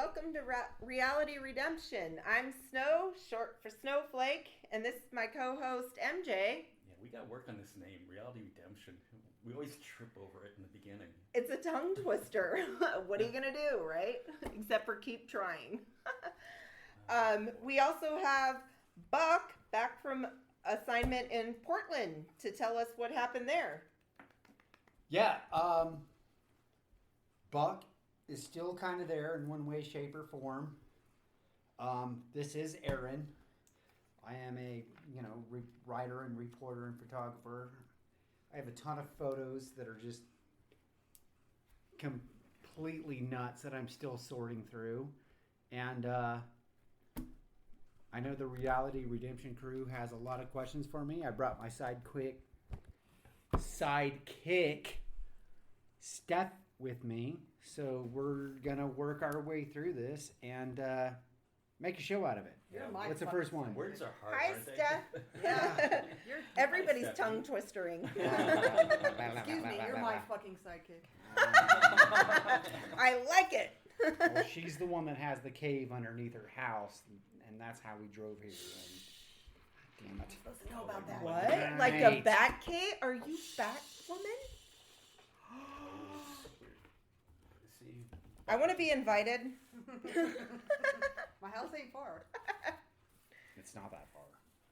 welcome to Reality Redemption. I'm Snow, short for Snowflake, and this is my co-host MJ. Yeah, we got to work on this name, Reality Redemption. We always trip over it in the beginning. It's a tongue twister. What are you going to do, right? Except for keep trying. We also have Buck back from assignment in Portland to tell us what happened there. Yeah, Buck is still kind of there in one way, shape, or form. This is Aaron. I am a, writer and reporter and photographer. I have a ton of photos that are just completely nuts that I'm still sorting through. And I know the Reality Redemption crew has a lot of questions for me. I brought my sidekick, Steph, with me. So we're going to work our way through this and make a show out of it. Yeah, what's the first one? Words are hard, Hi, aren't they? Steph. Yeah. Everybody's tongue twistering. Excuse me, you're my fucking sidekick. I like it. Well, she's the one that has the cave underneath her house, and that's how we drove here. And, damn it. I'm supposed to know about that. What? Right. Like a bat cave? Are you Batwoman? See, I want to be invited. My house ain't far. It's not that far.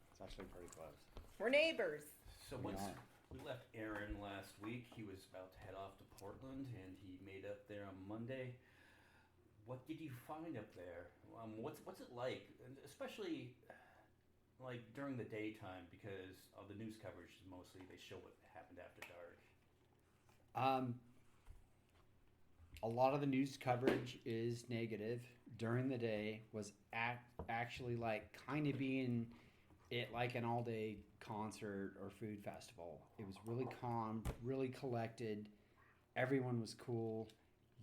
It's actually pretty close. We're neighbors. so once Yeah. we left Aaron last week, he was about to head off to Portland, and he made up there on Monday. What did you find up there? What's it like, and especially like during the daytime, because of the news coverage is mostly they show what happened after dark. A lot of the news coverage is negative. During the day was actually like kind of being it like an all-day concert or food festival. It was really calm, really collected. Everyone was cool.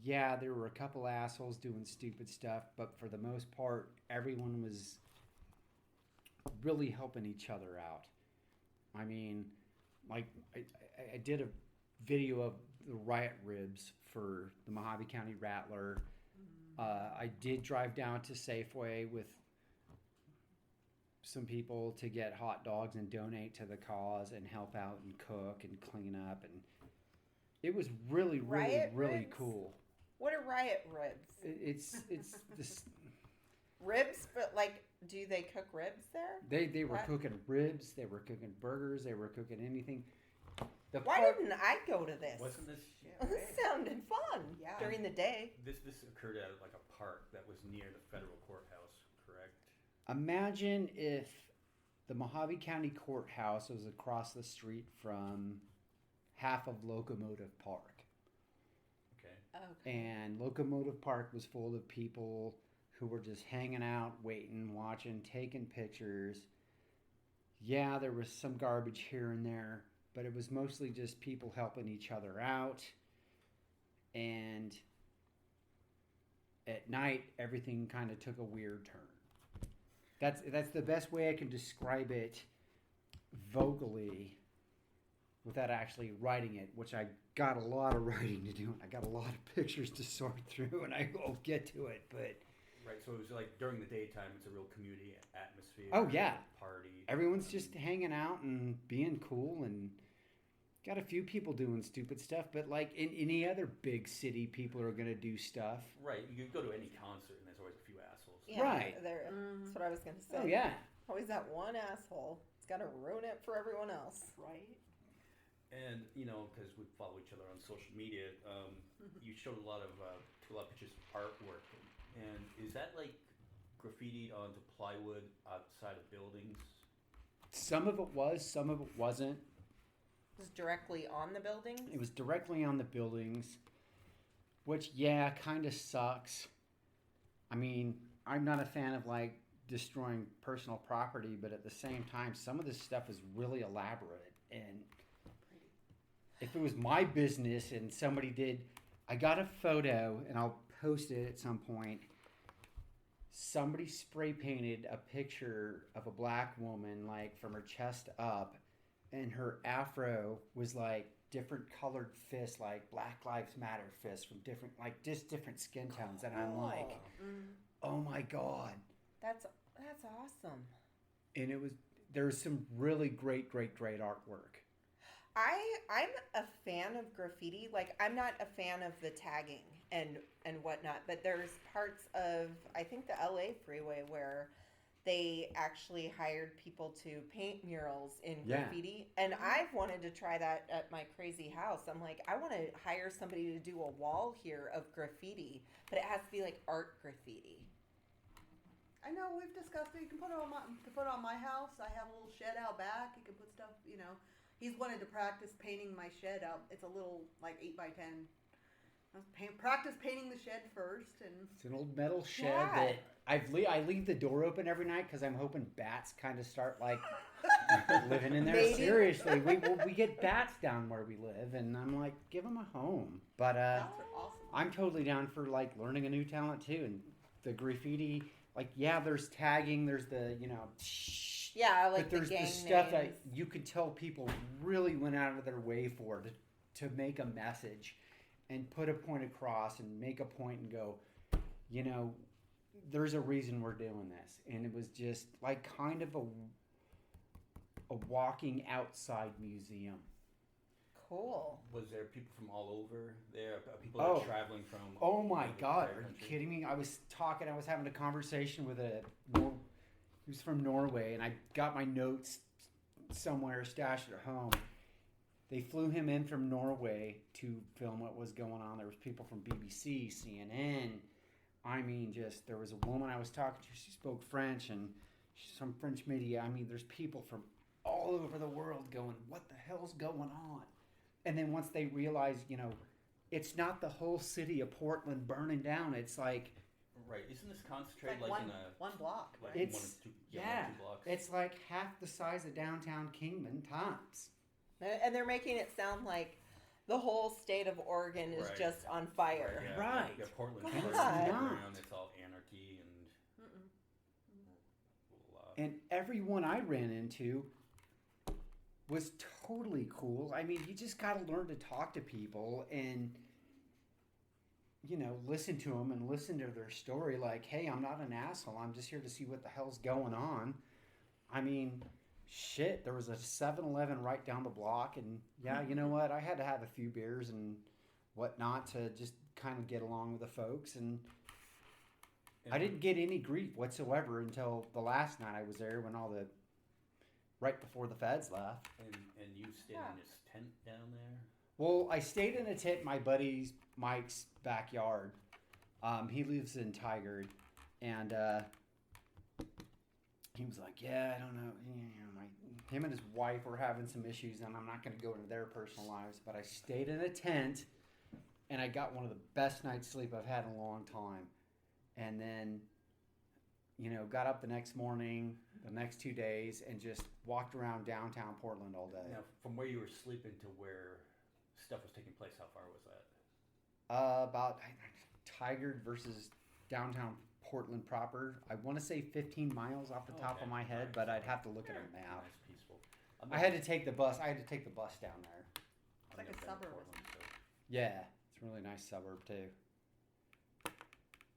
Yeah, there were a couple assholes doing stupid stuff, but for the most part, everyone was really helping each other out. I mean, like I did a video of the riot ribs for the Mojave County Rattler. I did drive down to Safeway with some people to get hot dogs and donate to the cause and help out and cook and clean up, and it was really Riot really ribs? cool. What are riot ribs? It's this. Ribs, but like, do they cook ribs there? They were What? cooking ribs, they were cooking burgers, they were cooking anything. Why didn't I go to this? Wasn't this? This sounded fun Yeah. during the day. This occurred at like a park that was near the federal courthouse, correct? Imagine if the Mojave County Courthouse was across the street from half of Locomotive Park. Okay. Okay. And Locomotive Park was full of people who were just hanging out, waiting, watching, taking pictures. Yeah, there was some garbage here and there, but it was mostly just people helping each other out. And at night, everything kind of took a weird turn. That's the best way I can describe it vocally without actually writing it, which I got a lot of writing to do, and I got a lot of pictures to sort through, and I will get to it, but... Right, so it was like during the daytime, it's a real community atmosphere. Oh, yeah. Party. Everyone's just hanging out and being cool, and got a few people doing stupid stuff, but like in any other big city, people are going to do stuff. Right, you go to any concert and there's always a few assholes. Yeah, Right. That's what I was going to say. Oh, yeah. Always that one asshole. It's got to ruin it for everyone else. Right? And because we follow each other on social media, you showed a lot of pictures of artwork. And is that like graffitied onto plywood outside of buildings? Some of it was, some of it wasn't. It was directly on the building. It was directly on the buildings, which, yeah, kind of sucks. I mean, I'm not a fan of, like, destroying personal property, but at the same time, some of this stuff is really elaborate. And if it was my business and somebody did, I got a photo, and I'll post it at some point. Somebody spray painted a picture of a black woman, like, from her chest up, and her afro was like different colored fists, like Black Lives Matter fists from different, like just different skin tones, and I'm like, oh my god, That's awesome. and there was some really great artwork. I'm a fan of graffiti. Like, I'm not a fan of the tagging and whatnot, but there's parts of, I think, the LA freeway where they actually hired people to paint murals in graffiti. And I've wanted to try that at my crazy house. I'm like, I want to hire somebody to do a wall here of graffiti, but it has to be like art graffiti. I know, we've discussed it. You can put it on my house. I have a little shed out back. You can put stuff, He's wanted to practice painting my shed out. It's a little, like, 8x10. Practice painting the shed first. And It's an old metal shed that I leave the door open every night because I'm hoping bats kind of start, like, living in there. Maybe. Seriously, we get bats down where we live, and I'm like, give them a home. But bats are awesome. I'm totally down for, like, learning a new talent, too. And the graffiti, like, there's tagging, there's the, Yeah, like but there's the gang the stuff names. that you could tell people really went out of their way for to make a message and put a point across and make a point and go, there's a reason we're doing this. And it was just like kind of a walking outside museum. Cool. Was there people from all over there? People that were traveling from? Oh my God! Are you country? kidding me? I was having a conversation with who's from Norway, and I got my notes somewhere stashed at home. They flew him in from Norway to film what was going on. There was people from BBC, CNN. I mean, there was a woman I was talking to. She spoke French, and she's from French media. I mean, there's people from all over the world going, what the hell's going on? And then once they realize, it's not the whole city of Portland burning down. It's like... Right. Isn't this concentrated Like in one block, like right? one or two, one or two blocks? It's like half the size of downtown Kingman times. And they're making it sound like the whole state of Oregon is Right. just on fire. Yeah, Right. Yeah, Portland. God. Portland's It's around, not. it's all anarchy and. And everyone I ran into was totally cool. I mean, you just got to learn to talk to people and, listen to them and listen to their story. Like, hey, I'm not an asshole. I'm just here to see what the hell's going on. I mean, shit, there was a 7-Eleven right down the block. And, yeah, you know what? I had to have a few beers and whatnot to just kind of get along with the folks. And I didn't get any grief whatsoever until the last night I was there right before the feds left. And you stayed in this tent down there? Well, I stayed in a tent in my buddy Mike's backyard. He lives in Tigard, and he was like, yeah, I don't know. Him and his wife were having some issues, and I'm not going to go into their personal lives, but I stayed in a tent, and I got one of the best night's sleep I've had in a long time. And then, got up the next morning, the next 2 days, and just walked around downtown Portland all day. Now, from where you were sleeping to where stuff was taking place, how far was that? About Tigard versus downtown Portland proper. I want to say 15 miles off the top of my head, Nice. but I'd have to look at a map. Nice, peaceful. I had to take the bus. down there. It's like a suburb or something. Yeah, it's a really nice suburb too.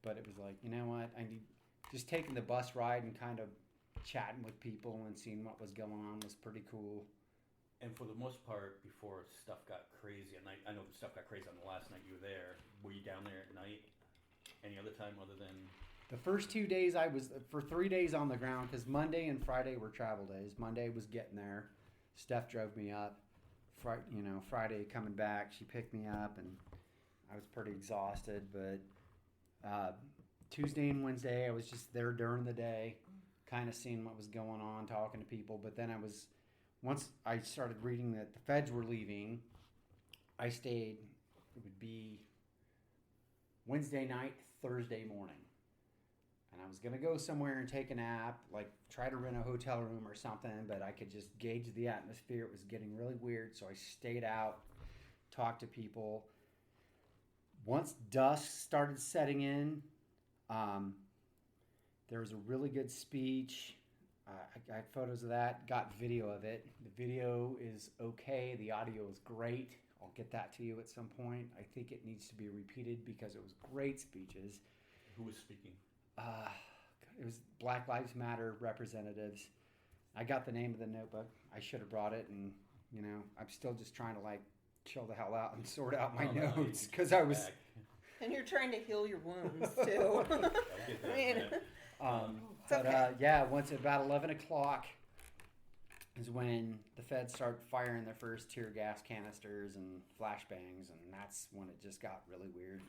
But it was like, you know what? I need just taking the bus ride and kind of chatting with people and seeing what was going on was pretty cool. And for the most part, before stuff got crazy, and I know stuff got crazy on the last night you were there, were you down there at night? Any other time other than... The first 2 days for 3 days on the ground, because Monday and Friday were travel days. Monday was getting there. Steph drove me up. Friday coming back, she picked me up, and I was pretty exhausted. But Tuesday and Wednesday, I was just there during the day, kind of seeing what was going on, talking to people. But then once I started reading that the feds were leaving, I stayed. It would be Wednesday night, Thursday morning. And I was going to go somewhere and take a nap, like try to rent a hotel room or something, but I could just gauge the atmosphere. It was getting really weird, so I stayed out, talked to people. Once dusk started setting in, there was a really good speech. I got photos of that, got video of it. The video is okay. The audio is great. I'll get that to you at some point. I think it needs to be repeated because it was great speeches. Who was speaking? It was Black Lives Matter representatives. I got the name of the notebook. I should have brought it, and I'm still just trying to chill the hell out and sort out my notes because I was. Back. And you're trying to heal your wounds too. I'll get that in a minute. Yeah, once at about 11 o'clock is when the feds start firing their first tear gas canisters and flashbangs, and that's when it just got really weird.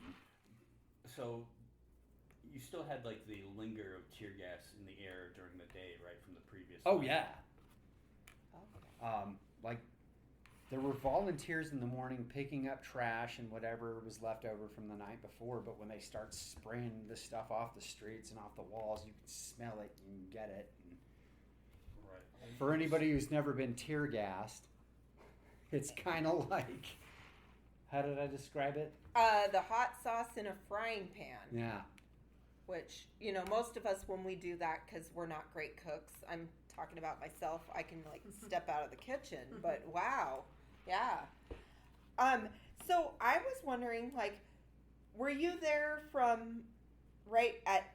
So, you still had the linger of tear gas in the air during the day, right, from the previous Oh, night? yeah. Okay. There were volunteers in the morning picking up trash and whatever was left over from the night before, but when they start spraying the stuff off the streets and off the walls, you can smell it and get it. And Right. for anybody who's never been tear gassed, it's kind of like, how did I describe it? The hot sauce in a frying pan. Yeah. Which, most of us, when we do that, because we're not great cooks, I'm talking about myself, I can step out of the kitchen, but wow. Yeah. So I was wondering, were you there from right at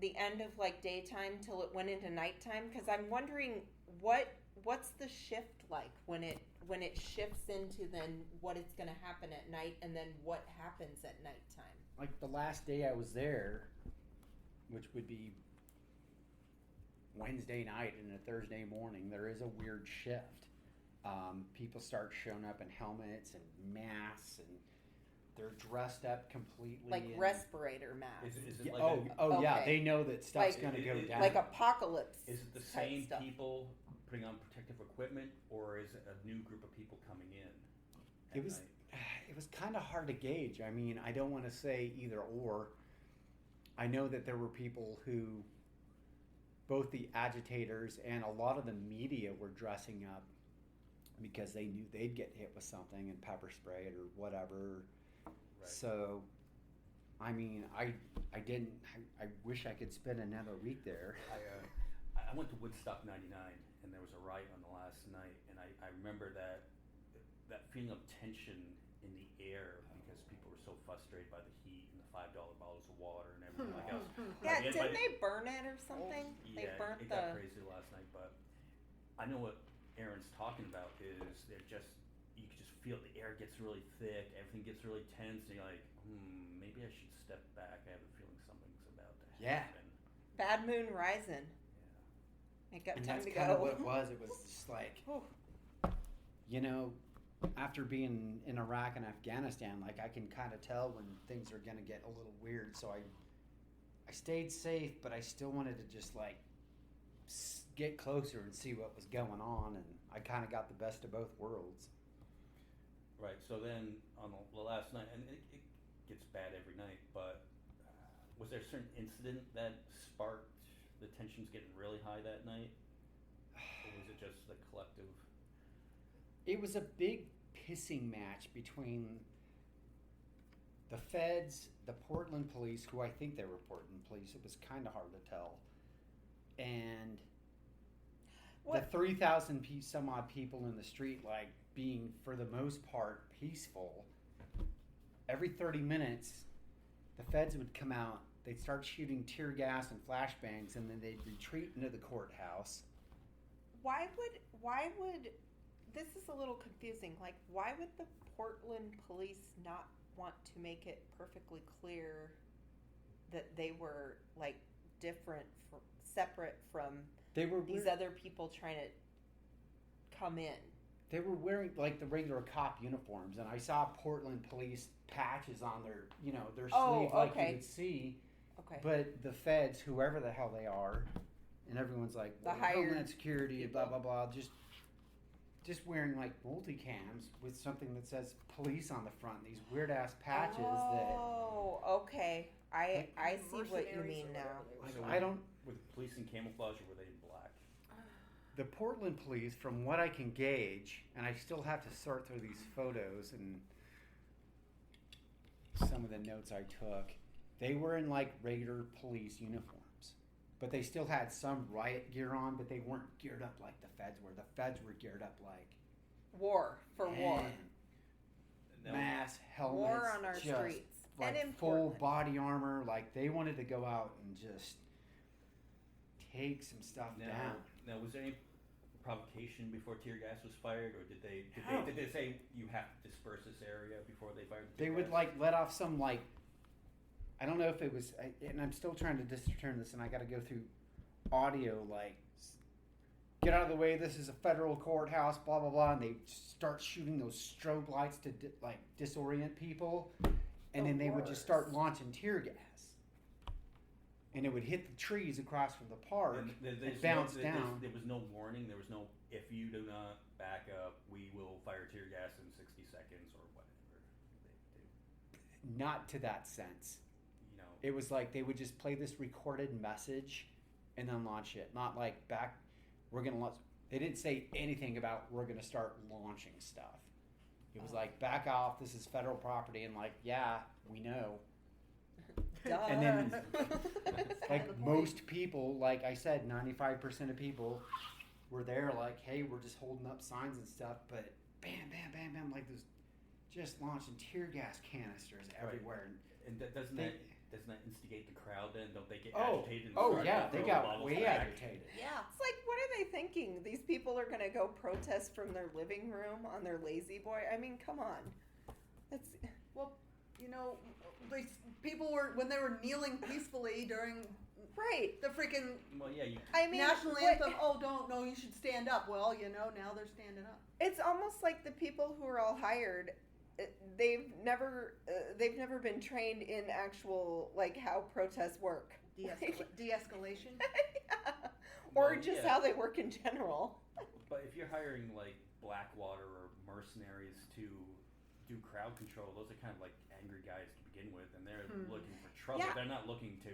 the end of daytime till it went into nighttime? Because I'm wondering what's the shift like when it shifts into then what is going to happen at night, and then what happens at nighttime? The last day I was there, which would be Wednesday night and a Thursday morning, there is a weird shift. People start showing up in helmets and masks, and they're dressed up completely. Like respirator masks. Is it yeah, Okay. they know that stuff's going to go down. Like apocalypse. Is it the type same stuff. people putting on protective equipment, or is it a new group of people coming in? It was kind of hard to gauge. I mean, I don't want to say either or. I know that there were people who, both the agitators and a lot of the media were dressing up because they knew they'd get hit with something and pepper sprayed or whatever. Right. So, I mean, I wish I could spend another week there. I went to Woodstock '99, and there was a riot on the last night, and I remember that feeling of tension in the air because people were so frustrated by the heat and the $5 bottles of water and everything like else. Yeah, didn't they burn it or something? They Yeah, burnt it got crazy last night, but I know what Aaron's talking about is you can just feel the air gets really thick, everything gets really tense, and you're like, maybe I should step back. I have a feeling something's about to happen. Bad moon rising. Yeah. It got And time that's to kind of go. what it was. It was just like, after being in Iraq and Afghanistan, I can kind of tell when things are going to get a little weird. So I stayed safe, but I still wanted to just get closer and see what was going on. And I kind of got the best of both worlds. Right. So then on the last night, and it gets bad every night, but was there a certain incident that sparked the tensions getting really high that night? Or was it just the collective? It was a big pissing match between the feds, the Portland police, who I think they were Portland police. It was kind of hard to tell. And the 3,000 some odd people in the street, being for the most part peaceful. Every 30 minutes, the feds would come out. They'd start shooting tear gas and flashbangs, and then they'd retreat into the courthouse. Why would this is a little confusing. Why would the Portland police not want to make it perfectly clear that they were different, separate from these other people trying to come in? They were wearing the regular cop uniforms, and I saw Portland police patches on their sleeve okay. you would see. Okay. But the feds, whoever the hell they are, and everyone's The well, hired Homeland Security, people. blah blah blah, just wearing multicams with something that says police on the front. These weird ass patches Oh, okay. I see what you mean now. So I don't. With police in camouflage, or were they in black? The Portland police, from what I can gauge, and I still have to sort through these photos and some of the notes I took, they were in regular police uniforms. But they still had some riot gear on, but they weren't geared up like the feds were. The feds were geared up War. masks, helmets, War on our just, streets. like And in full Portland. body armor. Like they wanted to go out and just take some stuff down. Now, was there any provocation before tear gas was fired, or did No. they say you have to disperse this area before they fired the They tear would gas? like let off some like, I don't know if it was, and I'm still trying to discern this, and I got to go through audio like, get out of the way. This is a federal courthouse. Blah blah blah, and they start shooting those strobe lights to like disorient people, and then they would just start launching tear gas. And it would hit the trees across from the park and bounce down. There was no warning. There was no, if you do not back up, we will fire tear gas in 60 seconds or whatever they do. Not to that sense. You know, It was like they would just play this recorded message and then launch it. Not like we're going to launch. They didn't say anything about we're going to start launching stuff. It was like, back off. This is federal property. And like, yeah, we know. Duh. And then, like the point. most people, like I said, 95% of people were there like, hey, we're just holding up signs and stuff, but bam, bam, bam, bam, like this, just launching tear gas canisters everywhere. and doesn't that instigate the crowd? Then don't they get Oh, agitated? And oh start yeah, to they throw got bottles way back? agitated. Yeah. It's like, what are they thinking? These people are going to go protest from their living room on their lazy boy? I mean, come on. That's Well, you know, people were, when they were kneeling peacefully during right. the freaking Well, yeah, you. I mean, national what- anthem. Oh, no, you should stand up. Well, you know, now they're standing up. It's almost like the people who are all hired, they've never been trained in actual like how protests work. De-escalation. Yeah. Or Well, just yeah. how they work in general. But if you're hiring like Blackwater or mercenaries to do crowd control, those are kind of like angry guys to begin with, and they're looking for trouble. Yeah. They're not looking to.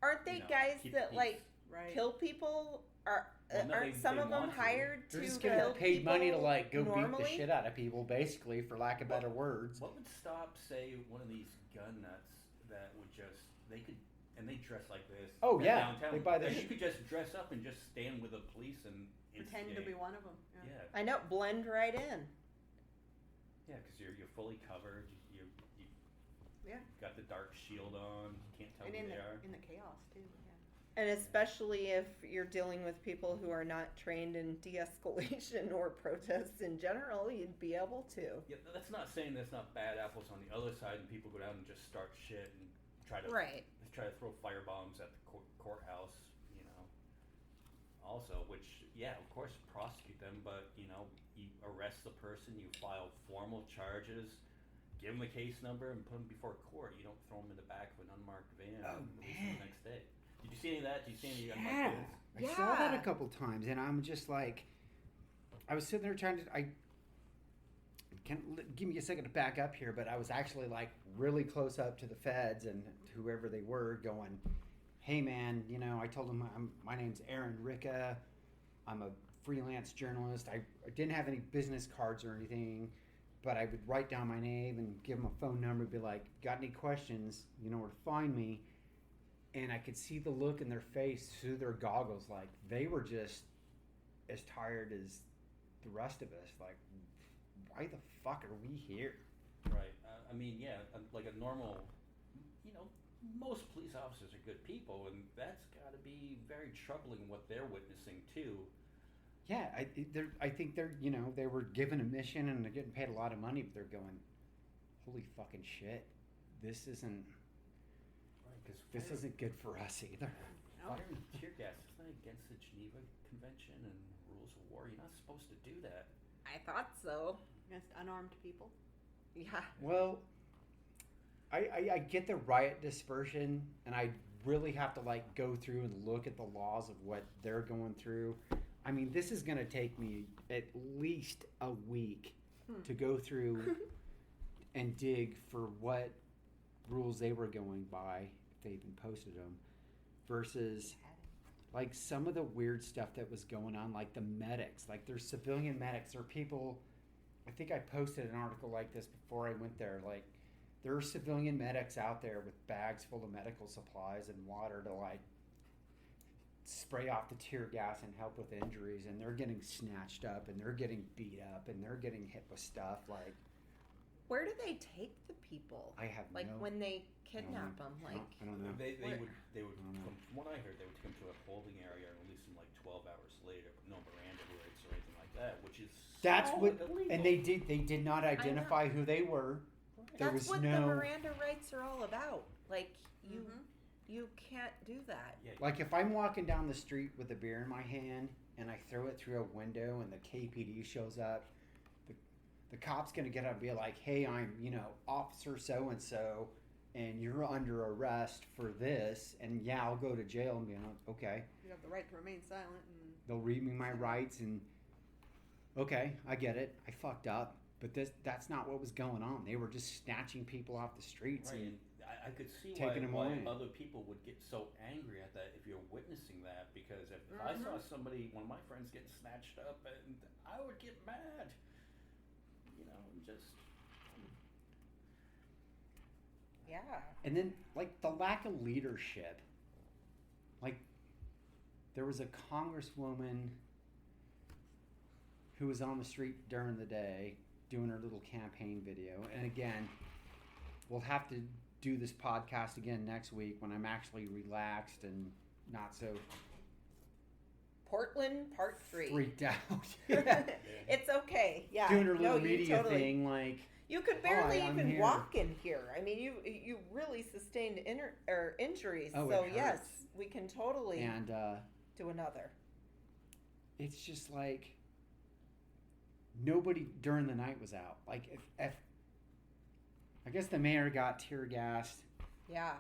Aren't they you know, guys keep that peace. like Right. kill people? Well, no, Aren't they- some they of them want to. hired They're to just kill getting paid money to people like go normally? beat the shit out of people, basically, for lack of better words. What would stop, say, one of these gun nuts that would just they dress like this? Oh, in yeah. downtown. They buy the And sh- you could just dress up and just stand with the police and Pretend to be instigate. one of them. Yeah. Yeah, I know, blend right in. yeah, because you're fully covered. You Yeah. got the dark shield on. You can't tell And who in they the are. in the chaos too. Yeah. And especially if you're dealing with people who are not trained in de-escalation or protests in general, you'd be able to. Yeah, that's not saying there's not bad apples on the other side, and people go down and just start shit and try to Right. throw fire bombs at the courthouse. You know. Also, which of course prosecute them, but you arrest the person, you file formal charges, give them a case number, and put them before court. You don't throw them in the back of an unmarked van Oh, and release man. them the next day. Did you see any of that? Did you see any unmarked Yeah, vans? I saw that a Yeah. couple times, and I'm just like, I was sitting there trying to, give me a second to back up here, but I was actually like really close up to the feds and whoever they were, going, hey man, I told them my name's Aaron Ricca, I'm a freelance journalist. I didn't have any business cards or anything, but I would write down my name and give them a phone number, be like, got any questions, you know where to find me. And I could see the look in their face through their goggles, like they were just as tired as the rest of us. Like, why the fuck are we here? Right. I mean, like a normal, most police officers are good people, and that's got to be very troubling what they're witnessing too. Yeah, I think they're, they were given a mission and they're getting paid a lot of money, but they're going, holy fucking shit, this isn't good for us either. No. Firing tear gas, isn't that against the Geneva Convention and rules of war? You're not supposed to do that. I thought so. Against unarmed people. Yeah. Well, I get the riot dispersion, and I really have to like go through and look at the laws of what they're going through. I mean, this is going to take me at least a week to go through and dig for what rules they were going by, if they even posted them, versus like some of the weird stuff that was going on, like the medics, like there's civilian medics, or people, I think I posted an article like this before I went there, like there are civilian medics out there with bags full of medical supplies and water to like spray off the tear gas and help with injuries, and they're getting snatched up and they're getting beat up and they're getting hit with stuff. Like, Where do they take the people? I have Like no. when they kidnap them, I like don't know. They Where- would come, from what I heard, they would come to a holding area and release them like 12 hours later, but no Miranda rights or anything like that, which is That's so what. illegal. And they did not identify who they were. There that's was what the no. Miranda rights are all about. Like you, Mhm. you can't do that. Yeah, Like if I'm walking down the street with a beer in my hand and I throw it through a window and the KPD shows up, the cop's gonna get up and be like, "Hey, I'm Officer so and so, and you're under arrest for this, and yeah, I'll go to jail." And be like, "Okay." You have the right to remain silent, and They'll read me my rights and okay, I get it. I fucked up, but that's not what was going on. They were just snatching people off the streets right. and And I could see taking them why away. other people would get so angry at that if you're witnessing that, because if I saw somebody, one of my friends, getting snatched up, and I would get mad. Just Yeah. And then, like, the lack of leadership. Like, there was a congresswoman who was on the street during the day doing her little campaign video. And again, we'll have to do this podcast again next week when I'm actually relaxed and not so Portland Part 3. freaked out. It's okay. Yeah. Doing her No, little you media totally, thing, like, You could barely Hi, I'm even here. walk in here. I mean, you really sustained injuries. Oh, it so yes, hurts. we can totally and do another. it's just like nobody during the night was out. Like if I guess the mayor got tear gassed. Yeah.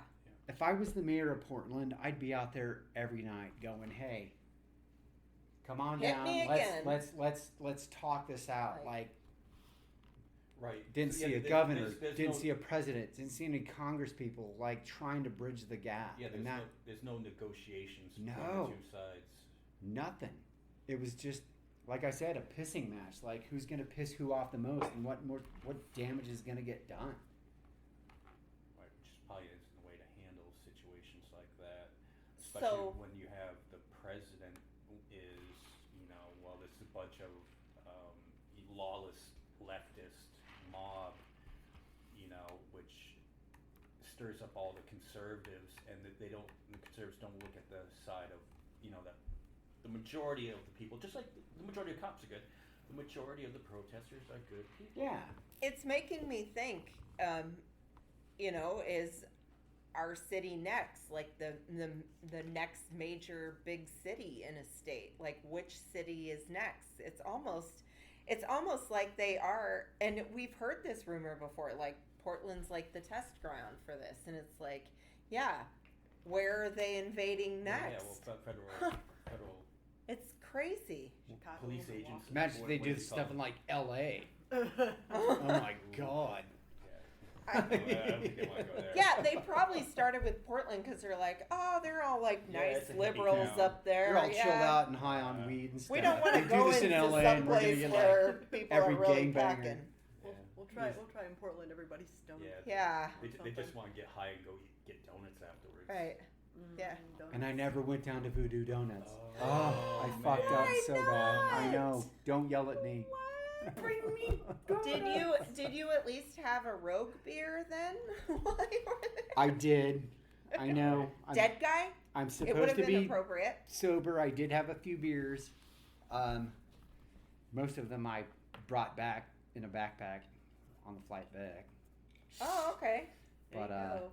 If I was the mayor of Portland, I'd be out there every night going, "Hey, come on Hit down. me Let's again." let's talk this out." Right. Like right. didn't So, see yeah, a there- governor, there's didn't no, see a president, didn't see any Congress people like trying to bridge the gap. Yeah, and there's no negotiations between No. the two sides. nothing. It was just like I said, a pissing match. Like who's gonna piss who off the most, and what damage is gonna get done. Right, which is probably isn't the way to handle situations like that, especially So when you have the president is, well, there's a bunch of lawless leftist mob, which stirs up all the conservatives, and that the conservatives don't look at the side of, that the majority of the people, just like the majority of cops are good, the majority of the protesters are good people. Yeah. it's making me think. Is our city next? Like the next major big city in a state? Like which city is next? It's almost like they are, and we've heard this rumor before. Like Portland's like the test ground for this, and it's like, yeah, where are they invading next? Yeah, well, federal It's crazy. Chicago, police Milwaukee. agents. Imagine if they what do do this you call stuff them? in like L.A. Oh my God. I don't think they want to go there. Yeah, they probably started with Portland because they're like, oh, they're all like Yeah, nice it's a hippie liberals town. up there. They're all yeah. chilled out and high on weed and stuff. We don't want to They go do this into in LA and we're gonna someplace get where like people every are really gangbanger. packing. We'll try in Portland. Everybody's stoned. Yeah. Yeah, They just want to get high and go get donuts afterwards. right. Mm, Yeah. donuts. And I never went down to Voodoo Donuts. Oh, Oh, I man. fucked up Why so bad. I not? know. Don't yell at me. Bring me. Did you at least have a rogue beer then? While you were there? I did. I know. Dead guy? I'm It would supposed have to been be appropriate. sober. I did have a few beers. Most of them I brought back in a backpack on the flight back. Oh, okay. There you But go.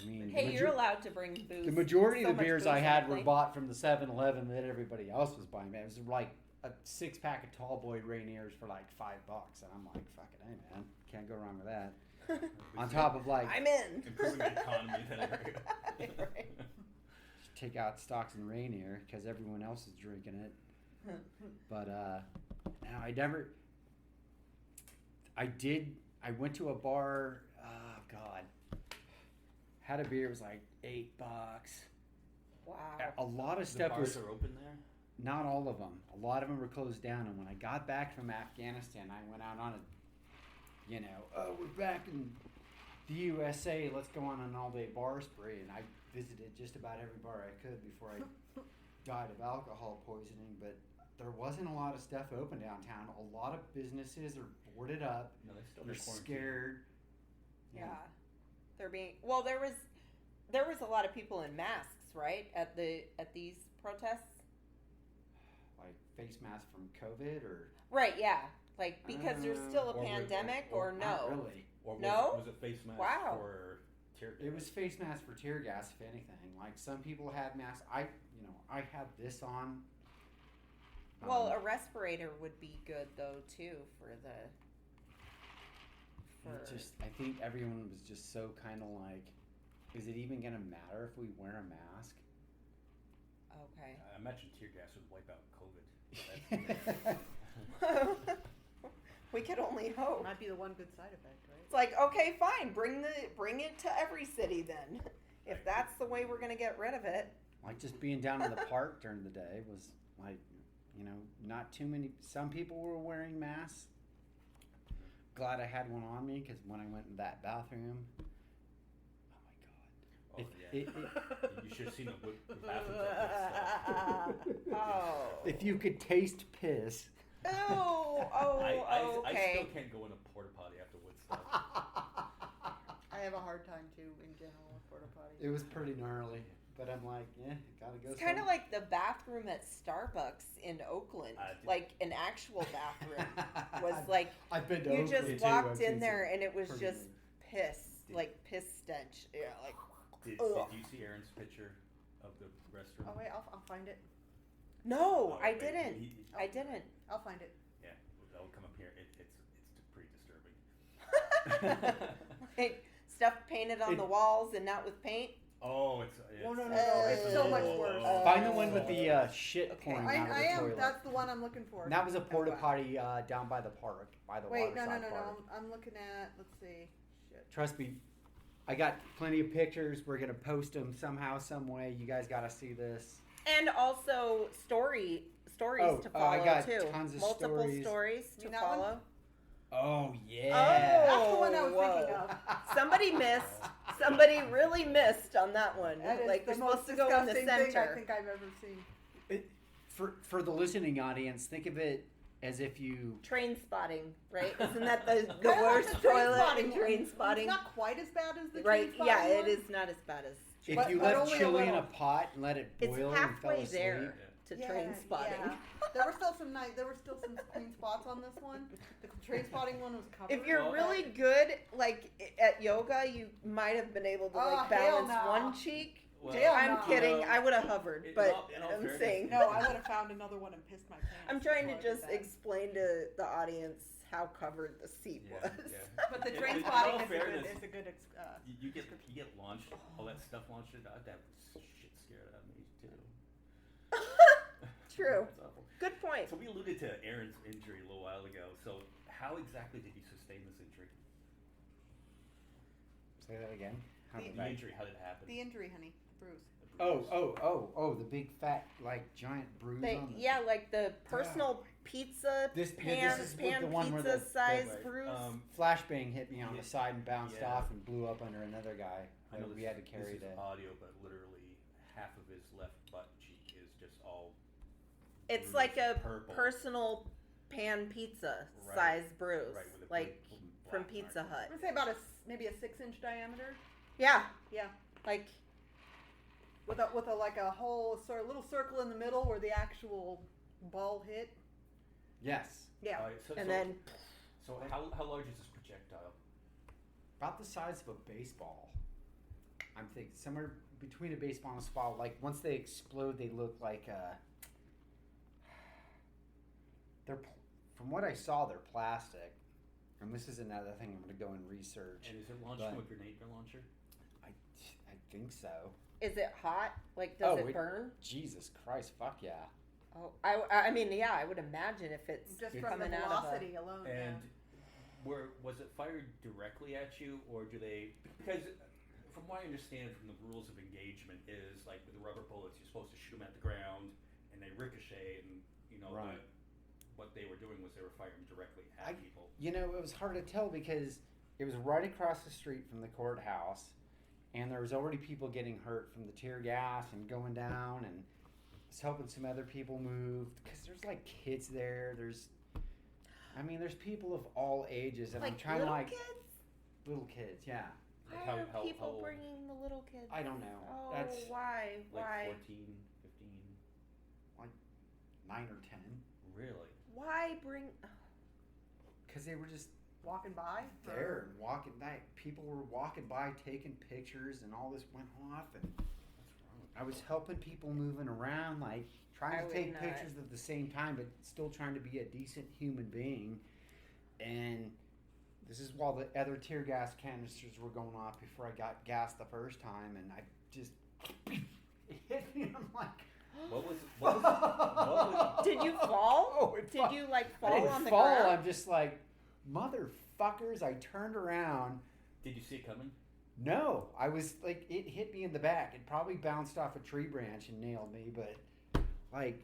I mean, Hey, you're allowed to bring booze. the majority so of the much beers booze I on had the were plane. bought from the 7-Eleven that everybody else was buying. Man, it was like a 6-pack of Tall Boy Rainiers for like $5, and I'm like, fuck it, hey man, can't go wrong with that. On top of like, I'm in. Improving the economy. Right. take out stocks and Rainier because everyone else is drinking it. But no, I went to a bar. Oh God, had a beer. It was like $8. Wow. A lot of The stuff bars was are open there. not all of them. A lot of them were closed down. And when I got back from Afghanistan, I went out on a, oh, we're back in the USA. Let's go on an all-day bar spree. And I visited just about every bar I could before I died of alcohol poisoning. But there wasn't a lot of stuff open downtown. A lot of businesses are boarded up. No, they still They're scared. Yeah. They're being there was a lot of people in masks, right? At these protests? Like face masks from COVID or Right, yeah. Like because there's still a pandemic or no? not really. Or was No? was it face mask Wow. for tear gas? It was face masks for tear gas, if anything. Like some people had masks. I had this on. Well, a respirator would be good though too for I think everyone was just so kind of like, is it even gonna matter if we wear a mask? Okay. I imagine tear gas would wipe out COVID. We could only hope. Might be the one good side effect, right? It's like, okay, fine, bring it to every city then. If that's the way we're gonna get rid of it. Like just being down in the park during the day was like, not too many. Some people were wearing masks. Glad I had one on me because when I went in that bathroom, Oh, yeah. You should have seen the bathroom. Oh. if you could taste piss. Oh, I okay. still can't go in a porta potty after Woodstock. I have a hard time too in general with porta potties. It was pretty gnarly, but I'm like, gotta go. It's kind of like the bathroom at Starbucks in Oakland. Like an actual bathroom was like I've been to you Oakland just too. walked I've in seen there some and it was pretty just neat. piss, like piss stench. Yeah, like Did ugh. you see Aaron's picture of the restroom? Oh wait, I'll find it. No, Oh, I wait, didn't. I didn't. I'll find it. Yeah, that'll come up here. It's pretty disturbing. Like stuff painted on the walls and not with paint. Oh, it's Oh no, it's so much worse. Find the one with the shit Okay. pouring out of the toilet. That's the one I'm looking for. And that was a porta potty down by the park, by the Wait, no, waterside park. I'm looking at. Let's see. Shit. Trust me, I got plenty of pictures. We're gonna post them somehow, some way. You guys gotta see this. And also stories to follow I got too. tons of Multiple stories You to mean that one? follow. Oh yeah. That's the one I was thinking whoa. of. Somebody missed. Somebody really missed on that one. That is like the you're most supposed to go in the disgusting thing I center. think I've ever seen. For the listening audience, think of it as if you. Train spotting, right? Isn't that the Kinda like worst the train toilet spotting in one. train spotting? It's not quite as bad as the Right? train Yeah, spotting it one. is not as bad as. If But- you but left only a chili in a little. pot and let it It's boil and fell halfway asleep. there to train spotting. Yeah. There were still some clean spots on this one. The train spotting one was covered. If you're Well, really good, like at yoga, you might have been able to Oh, like hell balance no. one cheek. Well, Hell I'm no. kidding. I would have hovered, but in all I'm fairness, saying. No, I would have found another one and pissed my pants. I'm trying to before I did just that. explain to the audience how covered the seat was. But the In- train in spotting all is fairness, a good. You get launched, all that stuff launched. That shit scared out of me too. True. That's awful. Good point. So we alluded to Aaron's injury a little while ago. So how exactly did you sustain this injury? Say that again. How The- did The I- injury, how did it happen? The injury, honey, bruise. The bruise. Oh, the big fat like giant bruise on the. Yeah, like the personal pizza This pan is pan the one where pizza the size Right. bruise. Flashbang hit me on Yeah. the side and bounced Yeah. off and blew up under another guy. I know we this, had to carry this is that. audio, but literally half of his left butt cheek is just all. It's bruised like a purple. personal pan pizza Right. size bruise, Right, with a like big from black Pizza mark. Hut. I'm gonna say about maybe a 6-inch diameter. Yeah, Yeah, like with a like a whole little circle in the middle where the actual ball hit. Yes, Yeah. All right, and then So how large is this projectile? about the size of a baseball. I'm thinking somewhere between a baseball and a softball. Like once they explode, they look like they're. From what I saw, they're plastic. And this is another thing I'm going to go and research. And is it launched But- from a grenade launcher? I think so. is it hot? Like does it burn? Jesus Christ, fuck yeah. Oh, I mean, yeah, I would imagine if it's Just It's from the coming out of a. velocity alone. And was it fired directly at you, or do they? Because from what I understand from the rules of engagement is like with the rubber bullets, you're supposed to shoot them at the ground, and they ricochet, and Right. but what they were doing was they were firing directly at people. You know, it was hard to tell because it was right across the street from the courthouse, and there was already people getting hurt from the tear gas and going down, and was helping some other people move because there's like kids there. There's people of all ages, and Like I'm trying little to like kids? Little kids, yeah. Like Why how are people old? bringing the little kids? I don't know. Oh, That's why? Like Why? 14, 15. 9 or 10. Really? Why bring? Because they were just Walking by. there and walking by. People were walking by, taking pictures, and all this went off. And What's wrong with I was helping people moving around, like trying I to would take not. pictures at the same time, but still trying to be a decent human being. And this is while the other tear gas canisters were going off before I got gas the first time, and I just it hit me. And I'm like, What was Did you fall? Oh, it Did fu- you like I fall didn't on the fall. ground? I'm just like, motherfuckers. I turned around. Did you see it coming? No, I was like, it hit me in the back. It probably bounced off a tree branch and nailed me, but like,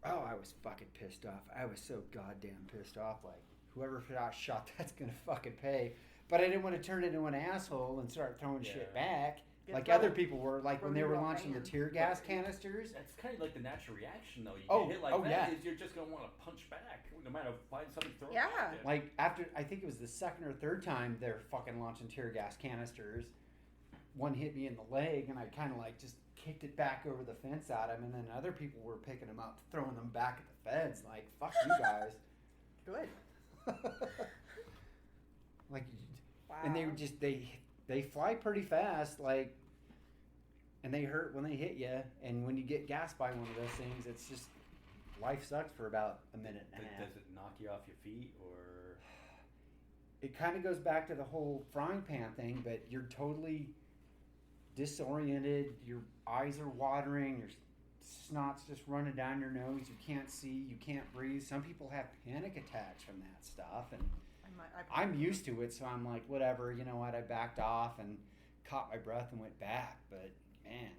oh, I was fucking pissed off. I was so goddamn pissed off. Like, whoever got shot, that's gonna fucking pay. But I didn't want to turn into an asshole and start throwing shit Yeah. back Get like thrown- other people were. Like when thrown they into were a launching the van. tear gas canisters. That's kind of like the natural reaction, though. You Oh, get hit like oh, that, yeah. is you're just gonna want to punch back, no matter find something to throw. Yeah. at you. Like after, I think it was the second or third time they're fucking launching tear gas canisters. One hit me in the leg, and I kind of like just kicked it back over the fence at him, and then other people were picking them up, throwing them back at the feds. Like, fuck you guys. Good. Like, Wow. and they were just they fly pretty fast, like, and they hurt when they hit you. And when you get gassed by one of those things, it's just life sucks for about a minute and a half. Does it knock you off your feet, or It kind of goes back to the whole frying pan thing, but you're totally disoriented. Your eyes are watering. Your snot's just running down your nose. You can't see. You can't breathe. Some people have panic attacks from that stuff, and I'm used to it, so I'm like, whatever. You know what? I backed off and caught my breath and went back. But man,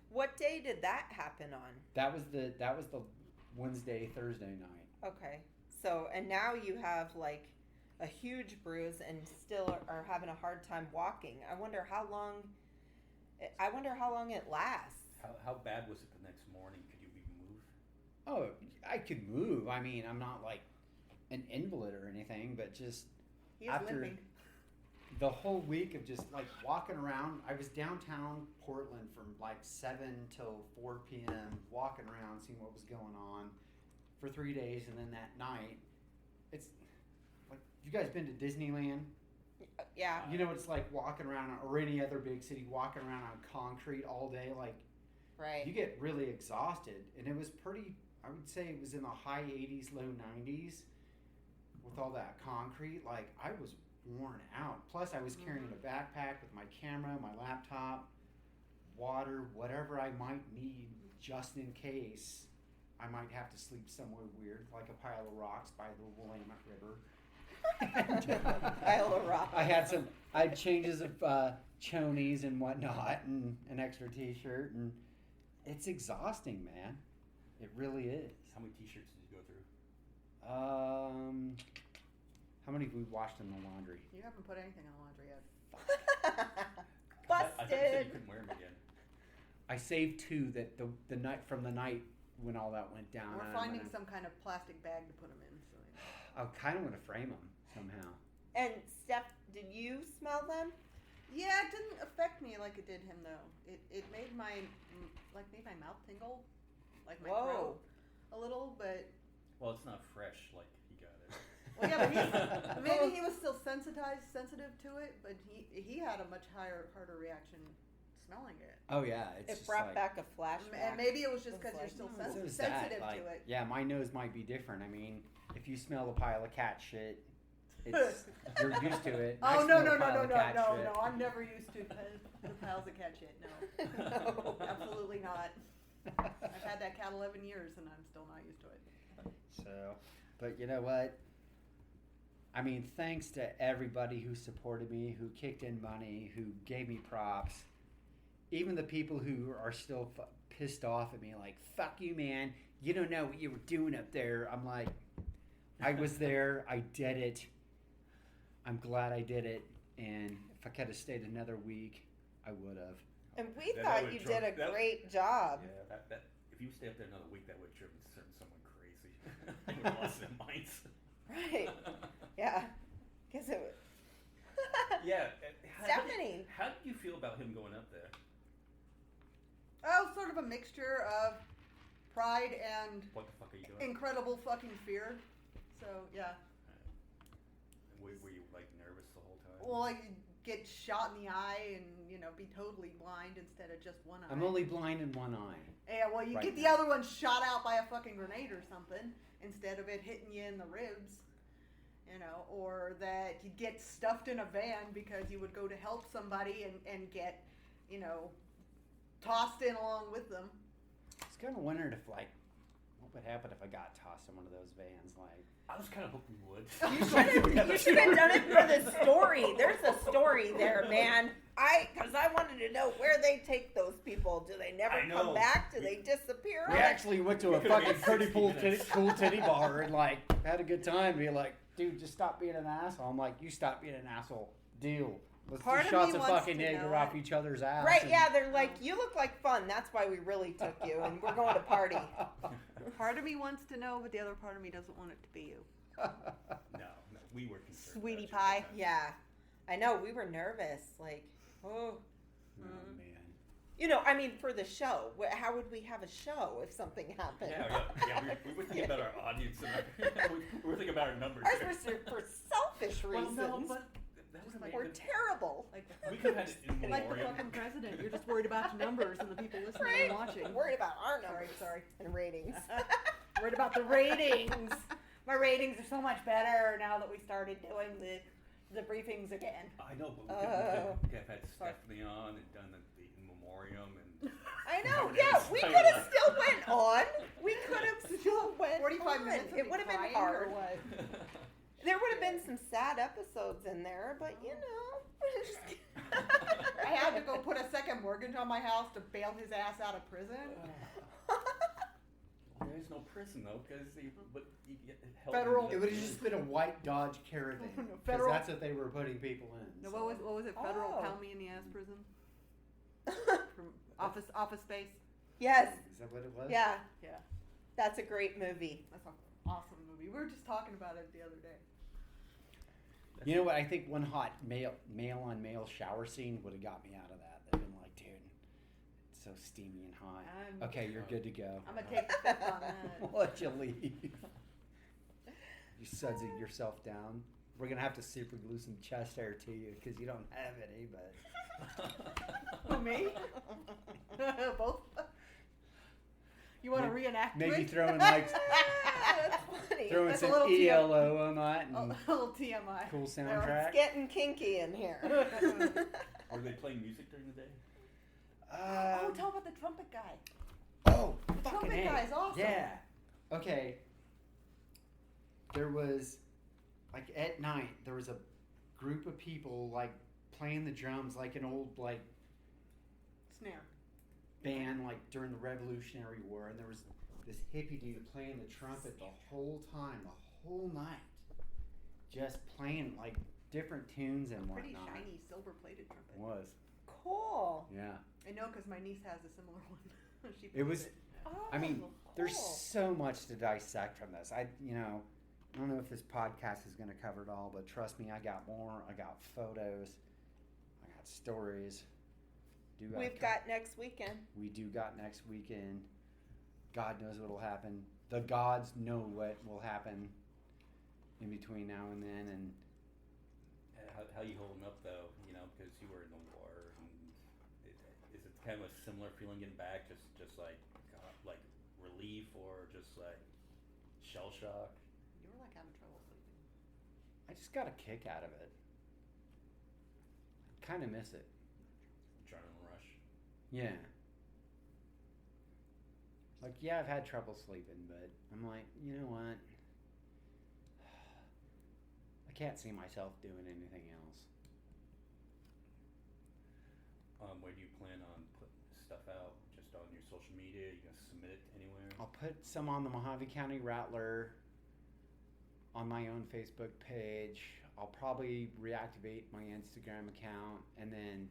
What day did that happen on? that was the Wednesday, Thursday night. Okay. So, and now you have like a huge bruise and still are having a hard time walking. I wonder how long it lasts. how bad was it the next morning? Could you even move? Oh, I could move. I mean, I'm not like an invalid or anything, but just He is after limping. the whole week of just like walking around. I was downtown Portland from like 7 till 4 p.m. walking around, seeing what was going on for 3 days, and then that night, it's like, you guys been to Disneyland? Yeah. You know what it's like walking around, or any other big city, walking around on concrete all day. Like, Right. you get really exhausted, and it was pretty. I would say it was in the high 80s, low 90s, with all that concrete. Like, I was worn out. Plus, I was carrying a backpack with my camera, my laptop, water, whatever I might need, just in case I might have to sleep somewhere weird, like a pile of rocks by the Willamette River. Pile of rocks. I had changes of chonies and whatnot, and an extra T-shirt, and it's exhausting, man. It really is. How many T-shirts did you go through? How many have we washed in the laundry? You haven't put anything in the laundry yet. I thought you said you Busted. couldn't wear them again. I saved 2 that the night from the night when all that went down. We're and I'm finding gonna- some kind of plastic bag to put them in. So I kind of want to frame them somehow. And Steph, did you smell them? yeah, it didn't affect me like it did him though. It made my mouth tingle, like my Whoa. throat a little, but Well, it's not fresh like he got it. well, yeah, but maybe he was still sensitive to it, but he had a much harder reaction smelling it. Oh yeah, it's It just brought like, back a flashback. And maybe it was just It's because you're like, still so is sensitive that, like, to it. yeah, my nose might be different. I mean, if you smell a pile of cat shit, it's you're used to it. I Oh no smell no a no pile no of no cat no shit. no! I'm never used to piles of cat shit. No, No. absolutely not. I've had that cat 11 years and I'm still not used to it. So, but you know what? I mean, thanks to everybody who supported me, who kicked in money, who gave me props. Even the people who are still pissed off at me, like, fuck you, man. You don't know what you were doing up there. I'm like, I was there. I did it. I'm glad I did it. And if I could have stayed another week, I would have. And we That thought would you drunk- did a that- great job. Yeah, that if if you stay up there another week, that would have driven someone crazy. They would have lost their minds. Right. Yeah. Because it was. Yeah. Stephanie. How did you feel about him going up there? Oh, sort of a mixture of pride and What the fuck are you doing? incredible fucking fear. So, yeah. Were you like nervous the whole time? Well, I could get shot in the eye and, be totally blind instead of just one eye. I'm only blind in one eye. Yeah, well, you right get the now. other one shot out by a fucking grenade or something instead of it hitting you in the ribs. Or that you'd get stuffed in a van because you would go to help somebody and get, tossed in along with them. I was kind of wondering if, what would happen if I got tossed in one of those vans, I was kind of hoping you would. You should have done it for the story. There's a story there, man. Because I wanted to know where they take those people. Do they never come back? Do they disappear? We actually went to a could've fucking made pretty 60 cool minutes. titty bar and had a good time. Be like, dude, just stop being an asshole. I'm like, you stop being an asshole. Deal. Let's Part do of shots me of wants fucking to nigger know off it. each other's ass. Right, and- yeah, they're like, you look like fun. That's why we really took you, and we're going to party. Part of me wants to know, but the other part of me doesn't want it to be you. No, we were concerned. Sweetie about you. pie. Yeah. I know, we were nervous. Oh, Oh, man. for the show. How would we have a show if something happened? Yeah. We were thinking about our audience and we were thinking about our numbers. Ours was for selfish reasons. Well, no, but that was We're terrible. We could have had it in Like the memoriam. fucking president. You're just worried about your numbers and the people listening Right? and watching. I'm worried about our numbers Sorry. and ratings. Worried about the ratings. My ratings are so much better now that we started doing the briefings again. I know, but we could have had Stephanie on and done the in memoriam and. I know, Nowadays, yeah, we tell could you have what. still went on. We could have still went 45 on. minutes. It would have been crying hard. Or what? There would have been some sad episodes in there, but I had to go put a second mortgage on my house to bail his ass out of prison. There is no prison though, because you get help. Federal- It would have just been a white Dodge Caravan. Because Federal- that's what they were putting people in. No, so. what was it? Federal Oh. pound me in the ass prison from office space. Yes, Is that what it was? yeah, Yeah, that's a great movie. that's an awesome movie. We were just talking about it the other day. You know what? I think one hot male on male shower scene would have got me out of that. They'd been like, dude, it's so steamy and hot. Okay, you're good to go. I'm gonna take the fifth on that. We'll let you leave. You suds it yourself down. We're gonna have to super glue some chest hair to you because you don't have any. But Who, me? Both. You want to reenact maybe it? throwing That's funny. throwing That's a some little ELO on that a and little TMI. cool It's soundtrack. getting kinky in here. Were they playing music during the day? Oh, tell about the trumpet guy. Oh, The fucking trumpet A. guy's awesome. Yeah. Okay. There was, at night, there was a group of people, playing the drums like an old, Snare. band, during the Revolutionary War. And there was this hippie dude playing the trumpet the whole time, the whole night. Just playing, different tunes and whatnot. Pretty shiny silver-plated trumpet. It was. Cool. Yeah. I know because my niece has a similar one. She It was... plays Oh, I mean, there's cool. so much to dissect from this. I don't know if this podcast is going to cover it all, but trust me, I got more. I got photos. I got stories. We've got next weekend. We do got next weekend. God knows what will happen. The gods know what will happen in between now and then. And How you holding up though? Because you were in the war. And is it kind of a similar feeling getting back? Just like relief or just like shell shock? You were having trouble sleeping. I just got a kick out of it. Kind of miss it. Adrenaline rush. Yeah. I've had trouble sleeping, but I'm like, you know what? I can't see myself doing anything else. Where do you plan on putting this stuff out? Just on your social media? You gonna submit it anywhere? I'll put some on the Mojave County Rattler, on my own Facebook page. I'll probably reactivate my Instagram account, and then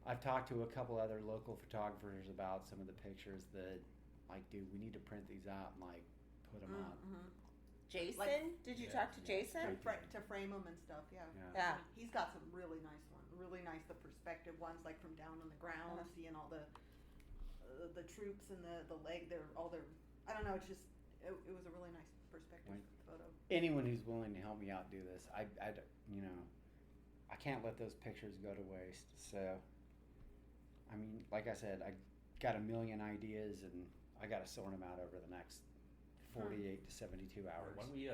I've talked to a couple other local photographers about some of the pictures that like, dude, we need to print these out and like put them up. Mm-hmm. Jason? Like- Did you Yeah, talk to yeah. Jason? To frame them and stuff, yeah. Yeah. He's got some really nice ones, really nice, the perspective ones, like from down on the ground, Uh-huh. seeing all the troops and the leg, all their, I don't know, it's just, it was a really nice perspective Right. photo. Anyone who's willing to help me out do this, I can't let those pictures go to waste. So, I mean, like I said, I got a million ideas and I got to sort them out over the next 48 to 72 hours. Why don't we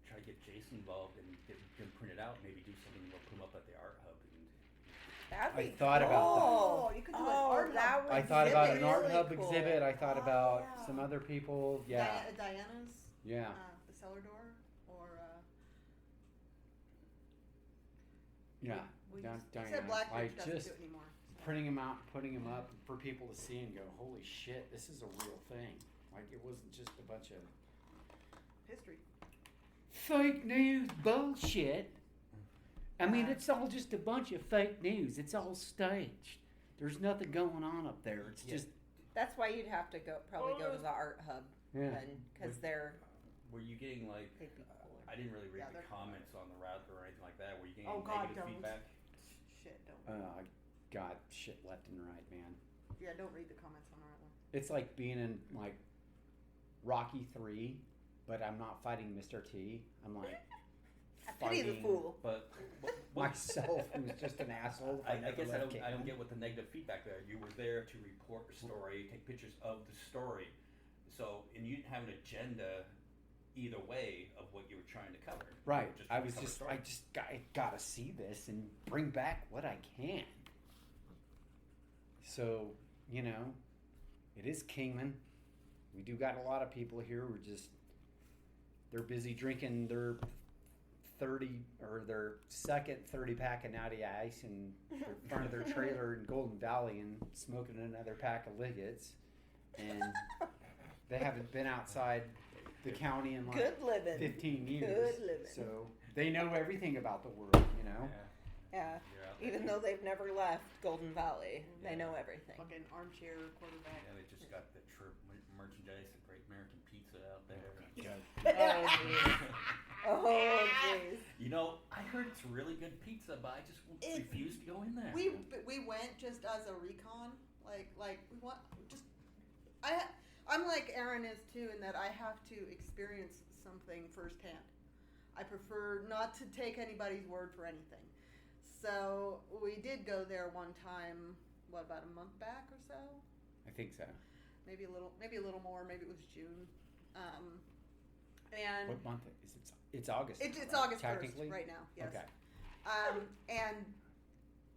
try to get Jason involved and get him printed out? Maybe do something. We'll put him up at the art hub. That'd I be thought about cool. that. You could do an art that hub. would I thought be about an really art hub cool. exhibit. I thought Oh, about yeah. some other people. Yeah, Diana's, yeah. the cellar door, or, Yeah. we Diana, said Blackridge like doesn't just do it anymore. So. printing them out, putting them up for people to see and go, holy shit, this is a real thing. Like it wasn't just a bunch of History. fake news bullshit. I mean, Yeah. it's all just a bunch of fake news. It's all staged. There's nothing going on up there. It's Yeah. just That's why you'd have to probably go to the art hub, yeah. because they're Were you getting like? they'd be cooler. I didn't really read Yeah, the they're- comments on the router or anything like that. Were you getting Oh, God, negative don't. feedback? Shit, don't. I got shit left and right, man. Yeah, don't read the comments on our one. It's like being in like Rocky 3, but I'm not fighting Mr. T. I'm like I pity the fighting fool. But myself, who's just an asshole. I never guess I left don't Caitlin. get what the negative feedback there. You were there to report the story, take pictures of the story. So, and you didn't have an agenda either way of what you were trying to cover. Right. Just I to was cover just, story. I just gotta see this and bring back what I can. So, you know, it is Kingman. We do got a lot of people here who are just, they're busy drinking their 30 or their second 30 pack of Natty Ice in front of their trailer in Golden Valley and smoking another pack of Liggets. And they haven't been outside the county in like Good living. 15 years. Good living. So they know everything about the world, you know? Yeah, Yeah. you're out there. Even though they've never left Golden Valley, they know everything. Fucking armchair quarterback. Yeah, they just got the merchandise of Great American Pizza out there. Oh, jeez. Oh, jeez. You know, I heard it's really good pizza, but I just refuse to go in there. We went just as a recon, like we want just. I'm like Aaron is too, in that I have to experience something firsthand. I prefer not to take anybody's word for anything. So we did go there one time. What, about a month back or so? I think so. Maybe a little more. Maybe it was June. And What month is it? It's August. it's now, right? August 1st Technically? right now. Yes. Okay. And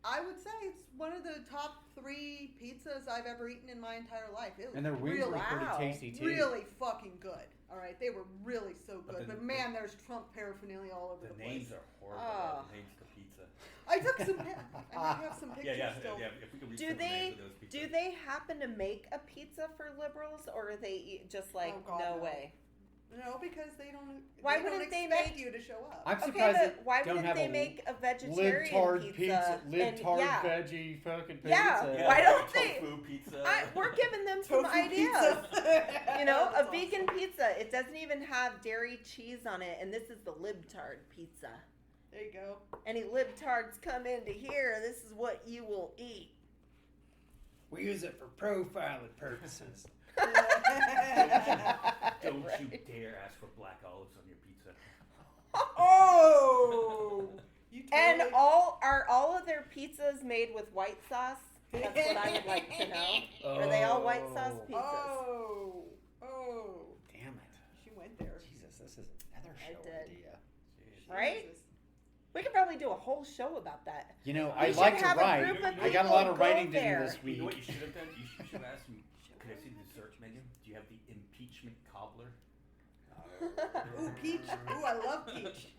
I would say it's one of the top 3 pizzas I've ever eaten in my entire life. It was And their wings really, were pretty wow. tasty too. really fucking good. All right, they were really so But good. the- But man, there's Trump paraphernalia all over The the names place. are horrible. Oh. The names of the pizza. I took some. I might have some pictures Yeah. still. If we could read Do some they names of those pizzas. do they happen to make a pizza for liberals, or are they just like Oh, God, no no. way? No, because they don't. Why they don't wouldn't they expect make- you to show up? I'm Okay, surprised but they why don't wouldn't have they a make a vegetarian libtard pizza? libtard yeah. veggie fucking pizza. Yeah, Yeah, why don't like they- tofu pizza. We're giving them some Tofu ideas. pizza. You know, a That's vegan awesome. pizza. It doesn't even have dairy cheese on it, and this is the libtard pizza. There you go. Any libtards come into here, this is what you will eat. We use it for profiling purposes. Don't you Right. dare ask for black olives on your pizza. Oh. You And totally- are all of their pizzas made with white sauce? That's what I would like to know. Are they all white sauce pizzas? Oh. Damn it. She went there. Jesus, this is another I show did. idea. Right? Jesus. We could probably do a whole show about that. You know, We I should like to have a write. group of I got a people lot of go writing to do there. this You know what week. you should have done? You should have asked me, could I see the search, Megan? Do you have the impeachment cobbler? Ooh, peach. Ooh, I love peach.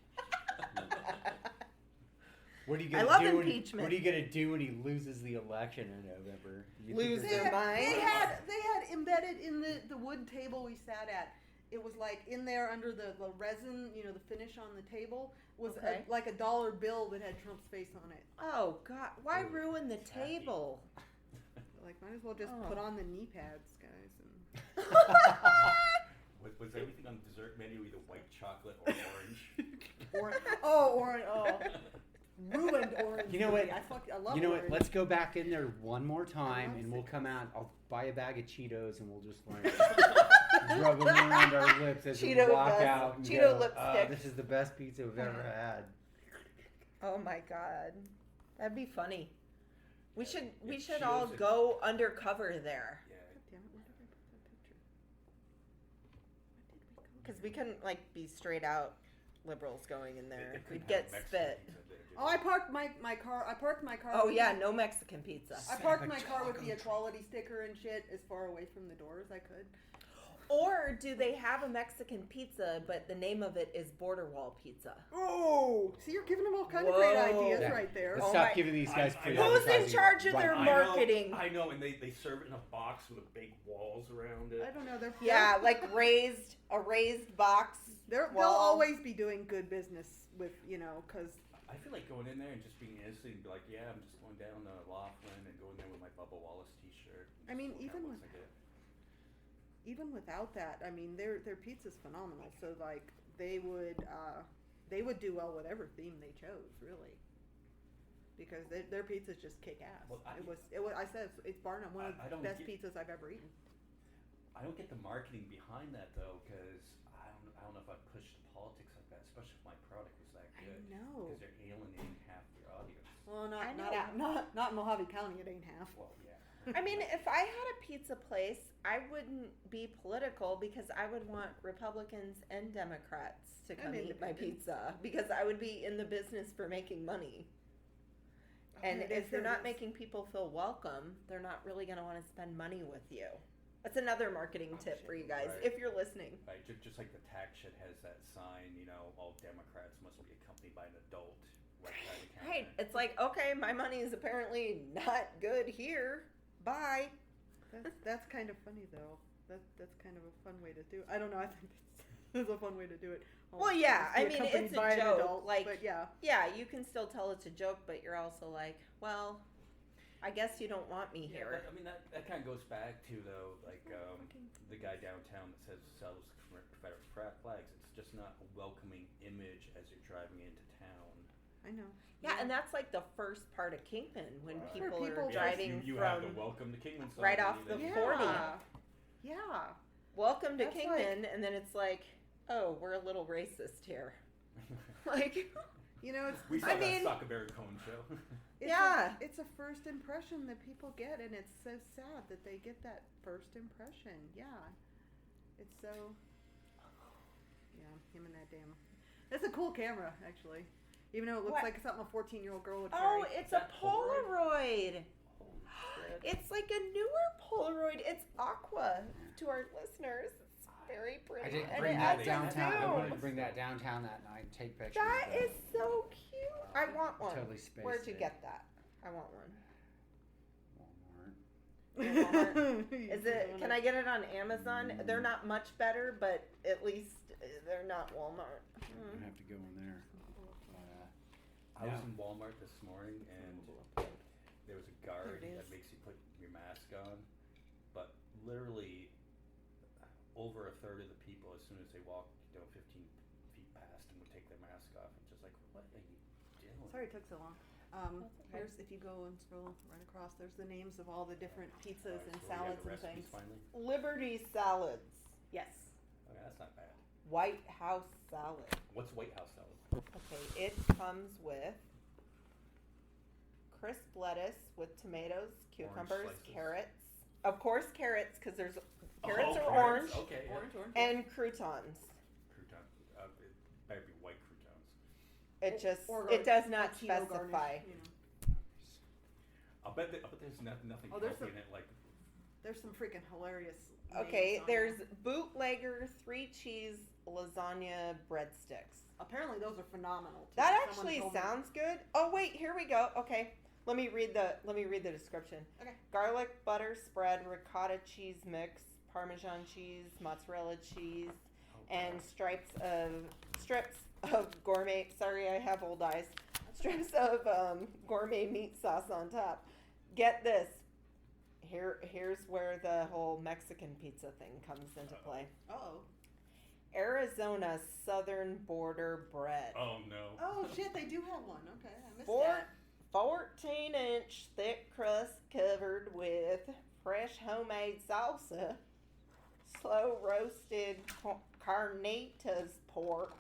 What are you I gonna love do? impeachment. What are you gonna do when he loses the election in November? You think Lose they're They their gonna- had, minds. they had embedded in the wood table we sat at. It was like in there under the resin, you know, the finish on the table was Okay. like a dollar bill that had Trump's face on it. Oh God! Why Ooh, ruin the tacky. table? Like, might as well just put on the knee pads, guys. And Was everything on the dessert menu either white chocolate or orange? orange. Oh, ruined orange. You know what? I love You know orange. what? Let's go back in there one more time, love and we'll citrus. come out. I'll buy a bag of Cheetos, and we'll just like rub them around our lips as Cheeto we walk dust. out. And Cheeto go, lipstick. This is the best pizza we've ever had. Oh my god, that'd be funny. We should Cheetos all and- go undercover there Yeah. Damn it, where did I put that picture? because we couldn't like be straight out liberals going in They there. couldn't We'd get have Mexican spit. pizza there, did Oh, they? I parked my car. I parked my car. Oh with yeah, the- no Mexican pizza. I parked my car with the equality sticker and shit as far away from the door as I could. Or do they have a Mexican pizza, but the name of it is Border Wall Pizza? Oh, see, you're giving them all kind of great Whoa. ideas Yeah. right there. Let's Oh stop my- giving these guys I- free I- Who's in advertising charge of right their now. marketing? I know, and they serve it in a box with big walls around it. I don't know. Yeah, like a raised box. they'll wall. always be doing good business with because I feel like going in there and just being innocent and be like, yeah, I'm just going down Laughlin and going there with my Bubba Wallace t-shirt. I mean, Just even look with- how it looks even without that, I mean, their pizza's phenomenal. So like they would do well whatever theme they chose, really, because their pizzas just kick ass. Well, it was. I said it's bar none one of I the don't best get- pizzas I've ever eaten. I don't get the marketing behind that though, because I don't know if I'd push the politics like that, especially if my product was that I good. know. Because they're alienating half your audience. Well, I not in Mojave County. It ain't half. Well, yeah. I mean, if I had a pizza place, I wouldn't be political because I would want Republicans and Democrats to come And eat my independents. pizza because I would be in the business for making money. And There it is, if you're there it not is. making people feel welcome, they're not really going to want to spend money with you. That's another marketing tip for you guys Right. if you're listening. Right, just like the tax shed has that sign, all Democrats must be accompanied by an adult right by the counter. Right. It's like, okay, my money is apparently not good here. Bye. That's kind of funny though. That's kind of a fun way to do it. I don't know. I think that's a fun way to do it. Well, yeah, Be I mean, accompanied it's a by an joke, adult, like- but yeah. Yeah, you can still tell it's a joke, but you're also like, well, I guess you don't want me Yeah, here. but, I mean, that kind of goes back to, though, like, the guy downtown that says sells Confederate flags. It's just not a welcoming image as you're driving into town. I know. Yeah, and that's like the first part of Kingpin when Right. people, Where people are driving you from have the welcome to Kingman sign. right and off then the you- 40. Yeah. welcome to That's Kingpin, and then it's like, oh, we're a little racist here. Like, You know, it's We saw I that mean- Soccerberry Cone show. Yeah. It's a first impression that people get, and it's so sad that they get that first impression. Yeah. It's so. Yeah, him and that damn. That's a cool camera, actually. Even though it looks What? like something a 14-year-old girl would carry. oh, it's a that Polaroid? Polaroid. Holy shit. It's like a newer Polaroid. It's aqua to our listeners. It's very pretty. I didn't and bring it that has a downtown. I zoom. wanted to bring that downtown that night. Take pictures. That but is so cute. I want one. Totally spaced Where'd you it. get that? I want one. Walmart. Walmart. Is it? Can I get it on Amazon? They're not much better, but at least they're not Walmart. I'm gonna have to go in there. I was Yeah. in Walmart this morning, and there was a guard There it that is. makes you put your mask on, but literally over a third of the people, as soon as they walk 15 feet past them, would take their mask off. I'm just like, what are you doing? Sorry it took so long. That's okay. Here's, if you go and scroll right across, there's the names of all the different pizzas Alright, and so we have salads the and recipes things. Finally? Liberty salads. Yes. Okay, that's not bad. White House salad. What's White House salad? Okay, it comes with crisp lettuce with tomatoes, cucumbers, slices. carrots. Of course, carrots, because there's carrots Oh, are orange, Okay, yeah. Orange. and croutons. Crouton. It better be white croutons. It just Or it does not Latino specify. garnish, you know. I'll bet there's nothing Oh, there's healthy in it, like There's some freaking hilarious. Okay, names on there's there. bootlegger 3-cheese lasagna breadsticks. Apparently, those are phenomenal. Too. That Someone actually told me. sounds good. Oh wait, here we go. Okay, let me read the description. Okay. Garlic butter spread, ricotta cheese mix, Parmesan cheese, mozzarella cheese, and strips of gourmet. Sorry, I have old eyes. Strips of gourmet meat sauce on top. Get this: here's where the whole Mexican pizza thing comes into play. Uh-oh. Arizona Southern Border Bread. Oh no. Oh, shit, they do have one. Okay, I missed Four- that. 14-inch thick crust covered with fresh homemade salsa, slow roasted carnitas pork.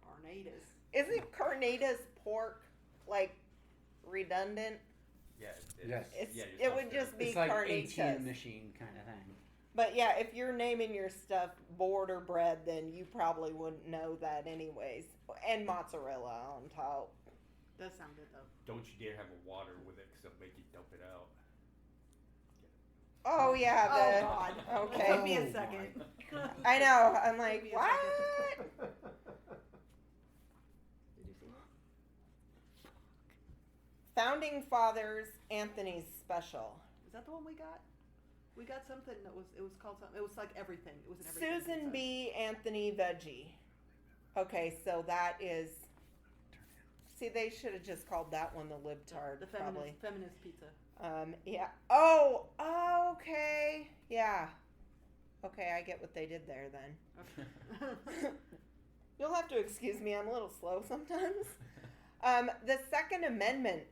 Carnitas. Isn't carnitas pork like redundant? Yeah. Yes. It would just be It's like carnitas. ATM machine kind of thing. But yeah, if you're naming your stuff border bread, then you probably wouldn't know that anyways. And mozzarella on top. Does sound good, though. Don't you dare have a water with it, because it'll make you dump it out. Oh yeah, Oh, God. Okay. It took me Oh, a second. I know. I'm like, Give me a what? Did you see that? Founding Fathers Anthony's Special. Is that the one we got? We got something that was, it was called something, it was like everything. It was an everything. Susan pizza. B. Anthony Veggie. Okay, so that is. See, they should have just called that one the libtard, The probably. feminist pizza. Yeah. Oh, okay. Yeah. Okay, I get what they did there then. Okay. You'll have to excuse me, I'm a little slow sometimes. The Second Amendment,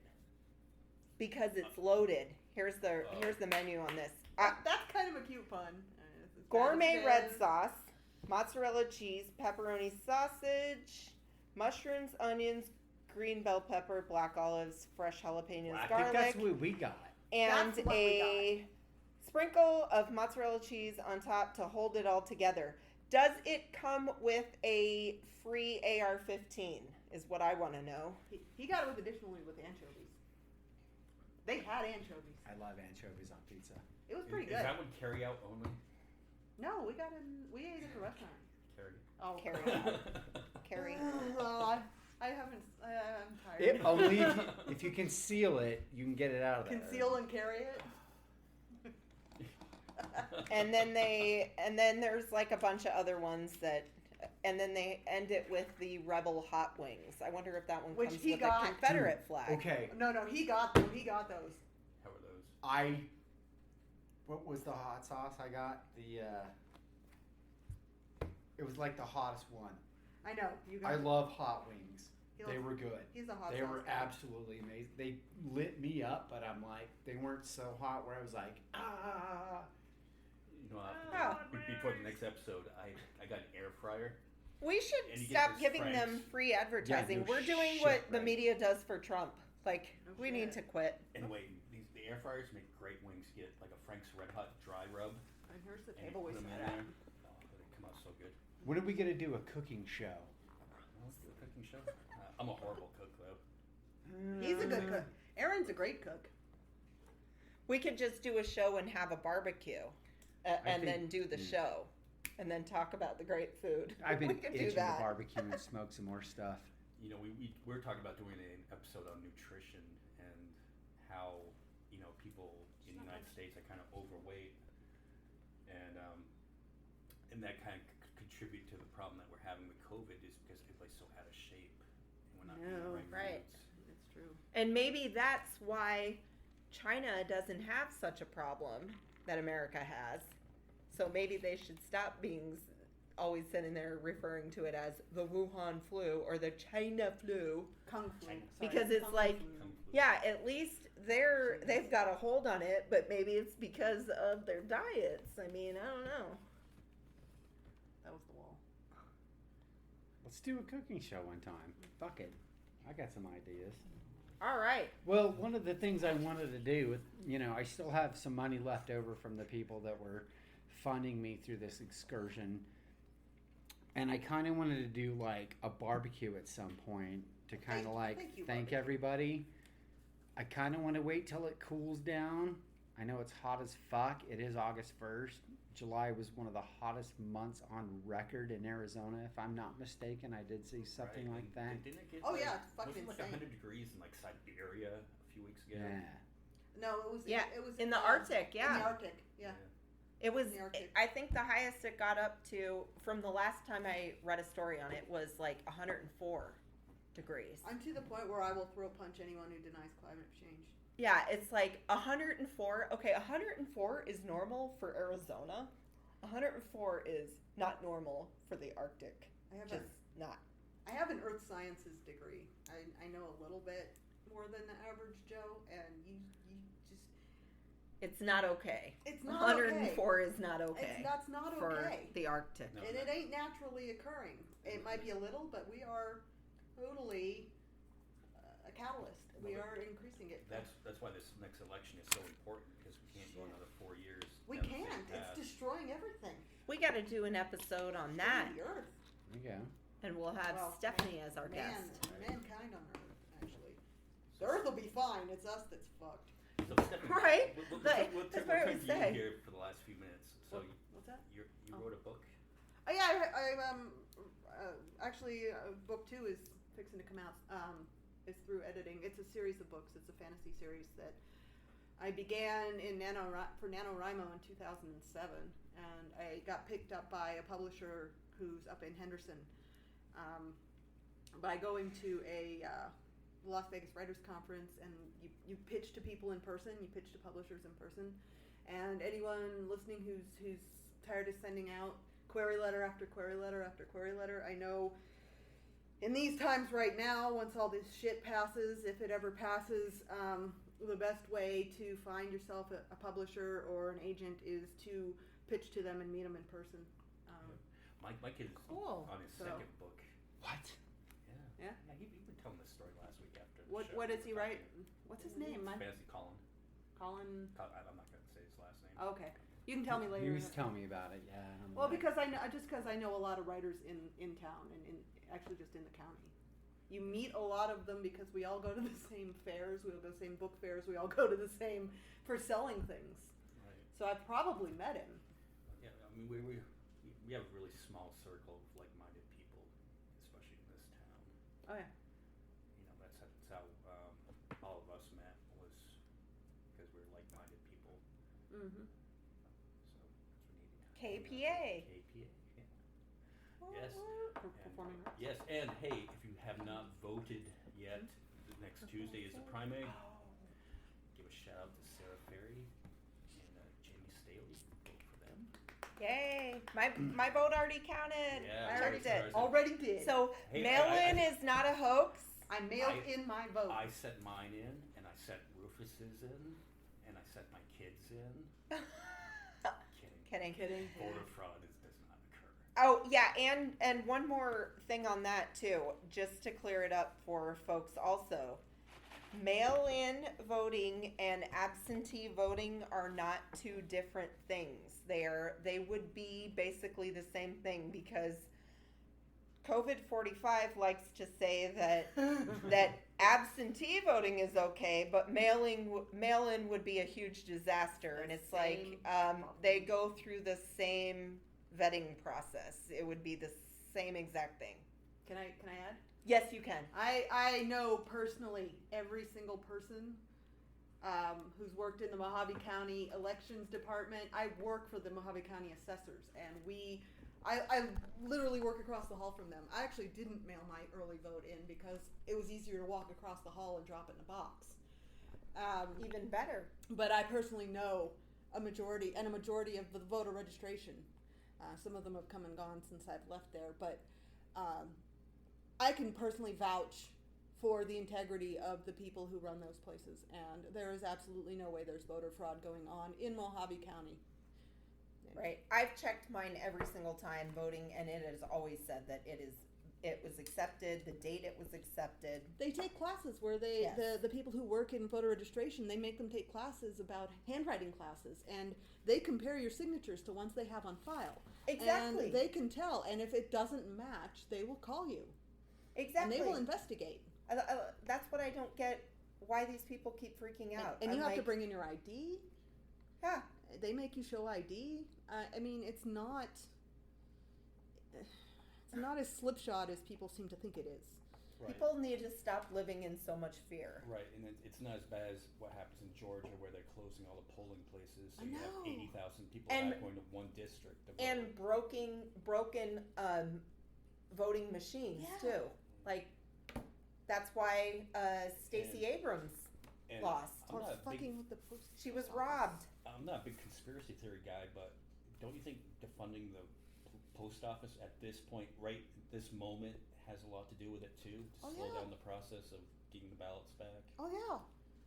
because it's loaded. Here's the menu on this. That's kind of a cute pun. It's Gourmet bad red as it is. sauce, mozzarella cheese, pepperoni sausage, mushrooms, onions, green bell pepper, black olives, fresh jalapenos, I think garlic, that's what we got. and That's what a sprinkle of mozzarella cheese on top to hold it all together. Does it come with a free AR-15 is what I want to know. He got it with additionally with anchovies. They had anchovies. I love anchovies on pizza. It was pretty Is good. that one carry out only? No, we ate at the restaurant. Carry. Oh, Carrie. Well, I haven't. I'm tired. It only if you can seal it, you can get it out of there. Conceal and carry it. And then there's like a bunch of other ones that, and then they end it with the Rebel Hot Wings. I wonder if that one Which comes he with got. a Confederate flag. Okay, No, he got them. He got those. How are those? what was the hot sauce I got? It was like the hottest one. I know. You got. I love hot wings. he They loves- were good. He's a hot They sauce were guy. absolutely amazing. They lit me up, but I'm like, they weren't so hot where I was like, ah. You know, Oh. before the next episode, I got an air fryer. We should And you get stop this giving Frank's. them free advertising. Yeah, no We're doing shit, what the right. media does for Trump. Like, No we need to shit. quit. Anyway, the air fryers make great wings. You get like a Frank's Red Hot dry rub. And here's the And you table we put 'em sat in at. there. Oh, they come out so good. When are we gonna do a cooking show? Let's do a cooking show. I'm a horrible cook though. He's a good cook. Aaron's a great cook. We could just do a show and have a barbecue, and then think- do the show, and then talk about the great food. I've we been could do itching to that. barbecue and smoke some more stuff. You know, we're talking about doing an episode on nutrition and how people in the United States are kind of overweight, and that kind of contribute to the problem that we're having with COVID is because everybody's so out of shape and we're not eating the right right. foods. It's true. And maybe that's why China doesn't have such a problem that America has. So maybe they should stop being always sitting there referring to it as the Wuhan flu or the China flu. Kung Fu. China. Sorry, Because it's Kung like- Fu. Kung fu. Yeah, at least they've got a hold on it, but maybe it's because of their diets. I mean, I don't know. That was the wall. Let's do a cooking show one time. Fuck it. I got some ideas. All right. Well, one of the things I wanted to do with, I still have some money left over from the people that were funding me through this excursion. And I kind of wanted to do like a barbecue at some point to kind of like thank you, thank barbecue. everybody. I kind of want to wait till it cools down. I know it's hot as fuck. It is August 1st. July was one of the hottest months on record in Arizona, if I'm not mistaken. I did see something Right, like and that. Didn't it get Oh, like, yeah, it's fucking wasn't it like insane. 100 degrees in like Siberia a few weeks ago? Yeah. No, it was. Yeah, It was in the Arctic, In yeah. the Arctic. Yeah. It was, In the Arctic. I think the highest it got up to, from the last time I read a story on it, was like 104 degrees. I'm to the point where I will throw punch anyone who denies climate change. Yeah, it's like 104. Okay, 104 is normal for Arizona. 104 is not normal for the Arctic. Just not. I have an earth sciences degree. I know a little bit more than the average Joe, and you just... It's not okay. It's not 104 is not okay. That's not for okay. the Arctic. No, And it ain't naturally occurring. It might be a little, but we are totally a catalyst. We are increasing it. That's why this next election is so important, because we can't go another 4 years. We down the same can't. It's path. destroying everything. We got to do an episode on that, The earth. Okay. and we'll have Stephanie as our guest. Mankind on earth, actually. The earth will be fine. It's us that's fucked. So Stephanie, Right? We'll That's turn what I to would you say. here for the last few minutes. So What's that? you Oh. wrote a book. Oh yeah, actually, book 2 is fixing to come out. It's through editing. It's a series of books. It's a fantasy series that I began for NaNoWriMo in 2007, and I got picked up by a publisher who's up in Henderson by going to a Las Vegas Writers Conference, and you pitch to people in person. You pitch to publishers in person, and anyone listening who's tired of sending out query letter after query letter after query letter, I know in these times right now, once all this shit passes, if it ever passes, the best way to find yourself a publisher or an agent is to pitch to them and meet them in person. My kid is Cool. on his So- second book. What? Yeah? You've been telling this story last week after the show. What does he write? What's his name? Fantasy Colin. Colin. I'm not going to say his last name. Okay, you can tell me later. You was telling me about it, yeah. I'm Well, like- because I know a lot of writers in town and actually just in the county. You meet a lot of them because we all go to the same fairs. We all go to the same book fairs. We all go to the same for selling things. Right. So I've probably met him. Yeah, I mean, we have a really small circle of like-minded people, especially in this town. Oh yeah. You know, that's how all of us met, was because we were like-minded people. Mm-hmm. So that's what needed. KPA. KPA. Yeah. Yes. Performing And, arts. yes, and hey, if you have not voted yet, the next Tuesday is the primary. Give a shout out to Sarah Ferry and Jamie Staley. Vote for them. Yay! My vote already counted. Yeah, I already did. Already did. So Hey, mail-in is not a hoax. I mailed in my vote. I sent mine in, and I sent Rufus's in, and I sent my kids in. Kidding. Kidding. Voter fraud does not occur. Oh yeah, and one more thing on that too, just to clear it up for folks also. Mail-in voting and absentee voting are not two different things. They would be basically the same thing, because COVID-45 likes to say that absentee voting is okay, but mail-in would be a huge disaster, and it's like they go through the same vetting process. It would be the same exact thing. Can I add? Yes, you can. I know personally every single person who's worked in the Mojave County Elections Department. I work for the Mojave County Assessors, and I literally work across the hall from them. I actually didn't mail my early vote in because it was easier to walk across the hall and drop it in a box. Even better. But I personally know a majority of the voter registration. Some of them have come and gone since I've left there, but I can personally vouch for the integrity of the people who run those places, and there is absolutely no way there's voter fraud going on in Mojave County. Right. I've checked mine every single time voting, and it has always said that it was accepted, the date it was accepted. They take classes where Yes. the people who work in voter registration, they make them take classes about handwriting classes, and they compare your signatures to ones they have on file. Exactly. And they can tell, and if it doesn't match, they will call you. Exactly. And they will investigate. That's what I don't get, why these people keep freaking out. And you I'm have to like, bring in your ID. Yeah. They make you show ID. I mean, it's not as slipshod as people seem to think it is. Right. People need to stop living in so much fear. Right, and it's not as bad as what happens in Georgia, where they're closing all the polling places, so I you have know. 80,000 people And- not going to one district to vote. And broken voting machines Yeah. too. Like, that's why Stacey Abrams And lost. I'm not fucking with the post. She was office. robbed. I'm not a big conspiracy theory guy, but don't you think defunding the post office at this point, right this moment, has a lot to do with it too? To Oh, slow yeah. down the process of getting the ballots back, Oh yeah.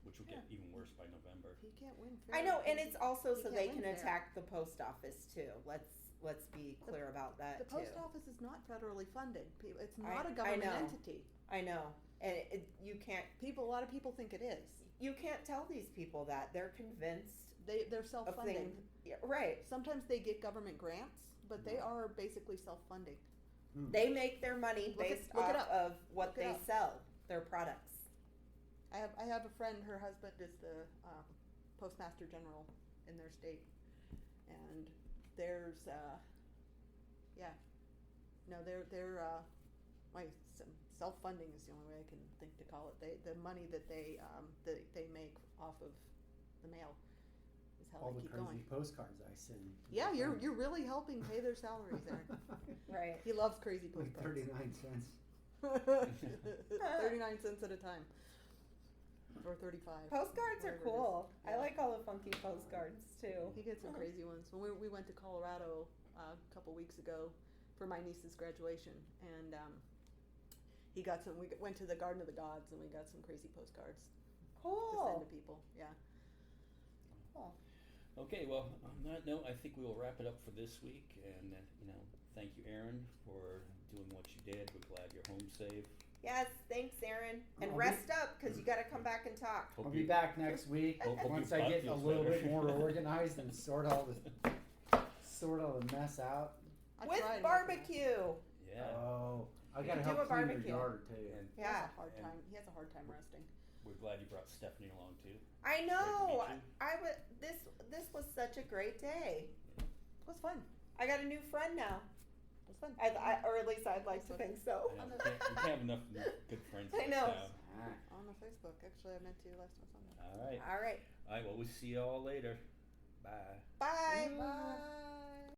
which will get even worse by November. He can't win. I know, and it's also You so can't they win can fair. attack the post office too. Let's be clear about that The too. post office is not federally funded. It's I- not a I government know. entity. I know, and you can't A lot of people think it is. tell these people that they're convinced They're of self-funding. things. Yeah, right. Sometimes they get government grants, but they are basically self-funding. They make their money Look it- based look it off up. of what Look it they up. sell, their products. I have a friend. Her husband is the postmaster general in their state, and there's self-funding is the only way I can think to call it. The money that they make off of the mail is how All they the keep crazy going. postcards I send. to Yeah, my you're friends. really helping pay their salaries there. Right. He loves crazy Like postcards. 39 cents. 39 cents at a time. Or 35. Postcards are whatever it is. cool. I Yeah. like all the funky postcards too. He gets some crazy ones. When we went to Colorado a couple weeks ago for my niece's graduation, and he got some. We went to the Garden of the Gods, and we got some crazy postcards to send Cool. to people. Yeah. Cool. Okay, well, on that note, I think we will wrap it up for this week. And, thank you, Aaron, for doing what you did. We're glad you're home safe. Yes, thanks, Aaron. And I'll rest up because you got to come back and talk. Hope I'll be you- back next week Hope once your I butt get a feels little better. bit more organized and sort all the mess out. I With tried, barbecue. Yeah. Oh, I We gotta can do help a clean barbecue. your yard too. And He has Yeah. a hard And- time. He has a hard time resting. we're glad you brought Stephanie along, too. I Great know. to meet you. I would. This was such a great day. It was fun. I got a new friend now. It was fun. Or at least I'd like to think so. I know, we can't have enough good friends. I in know. this town. Alright. On the Facebook. Actually, I meant to last Sunday. All right. All right. All right, well, we'll see you all later. Bye. Bye. Bye.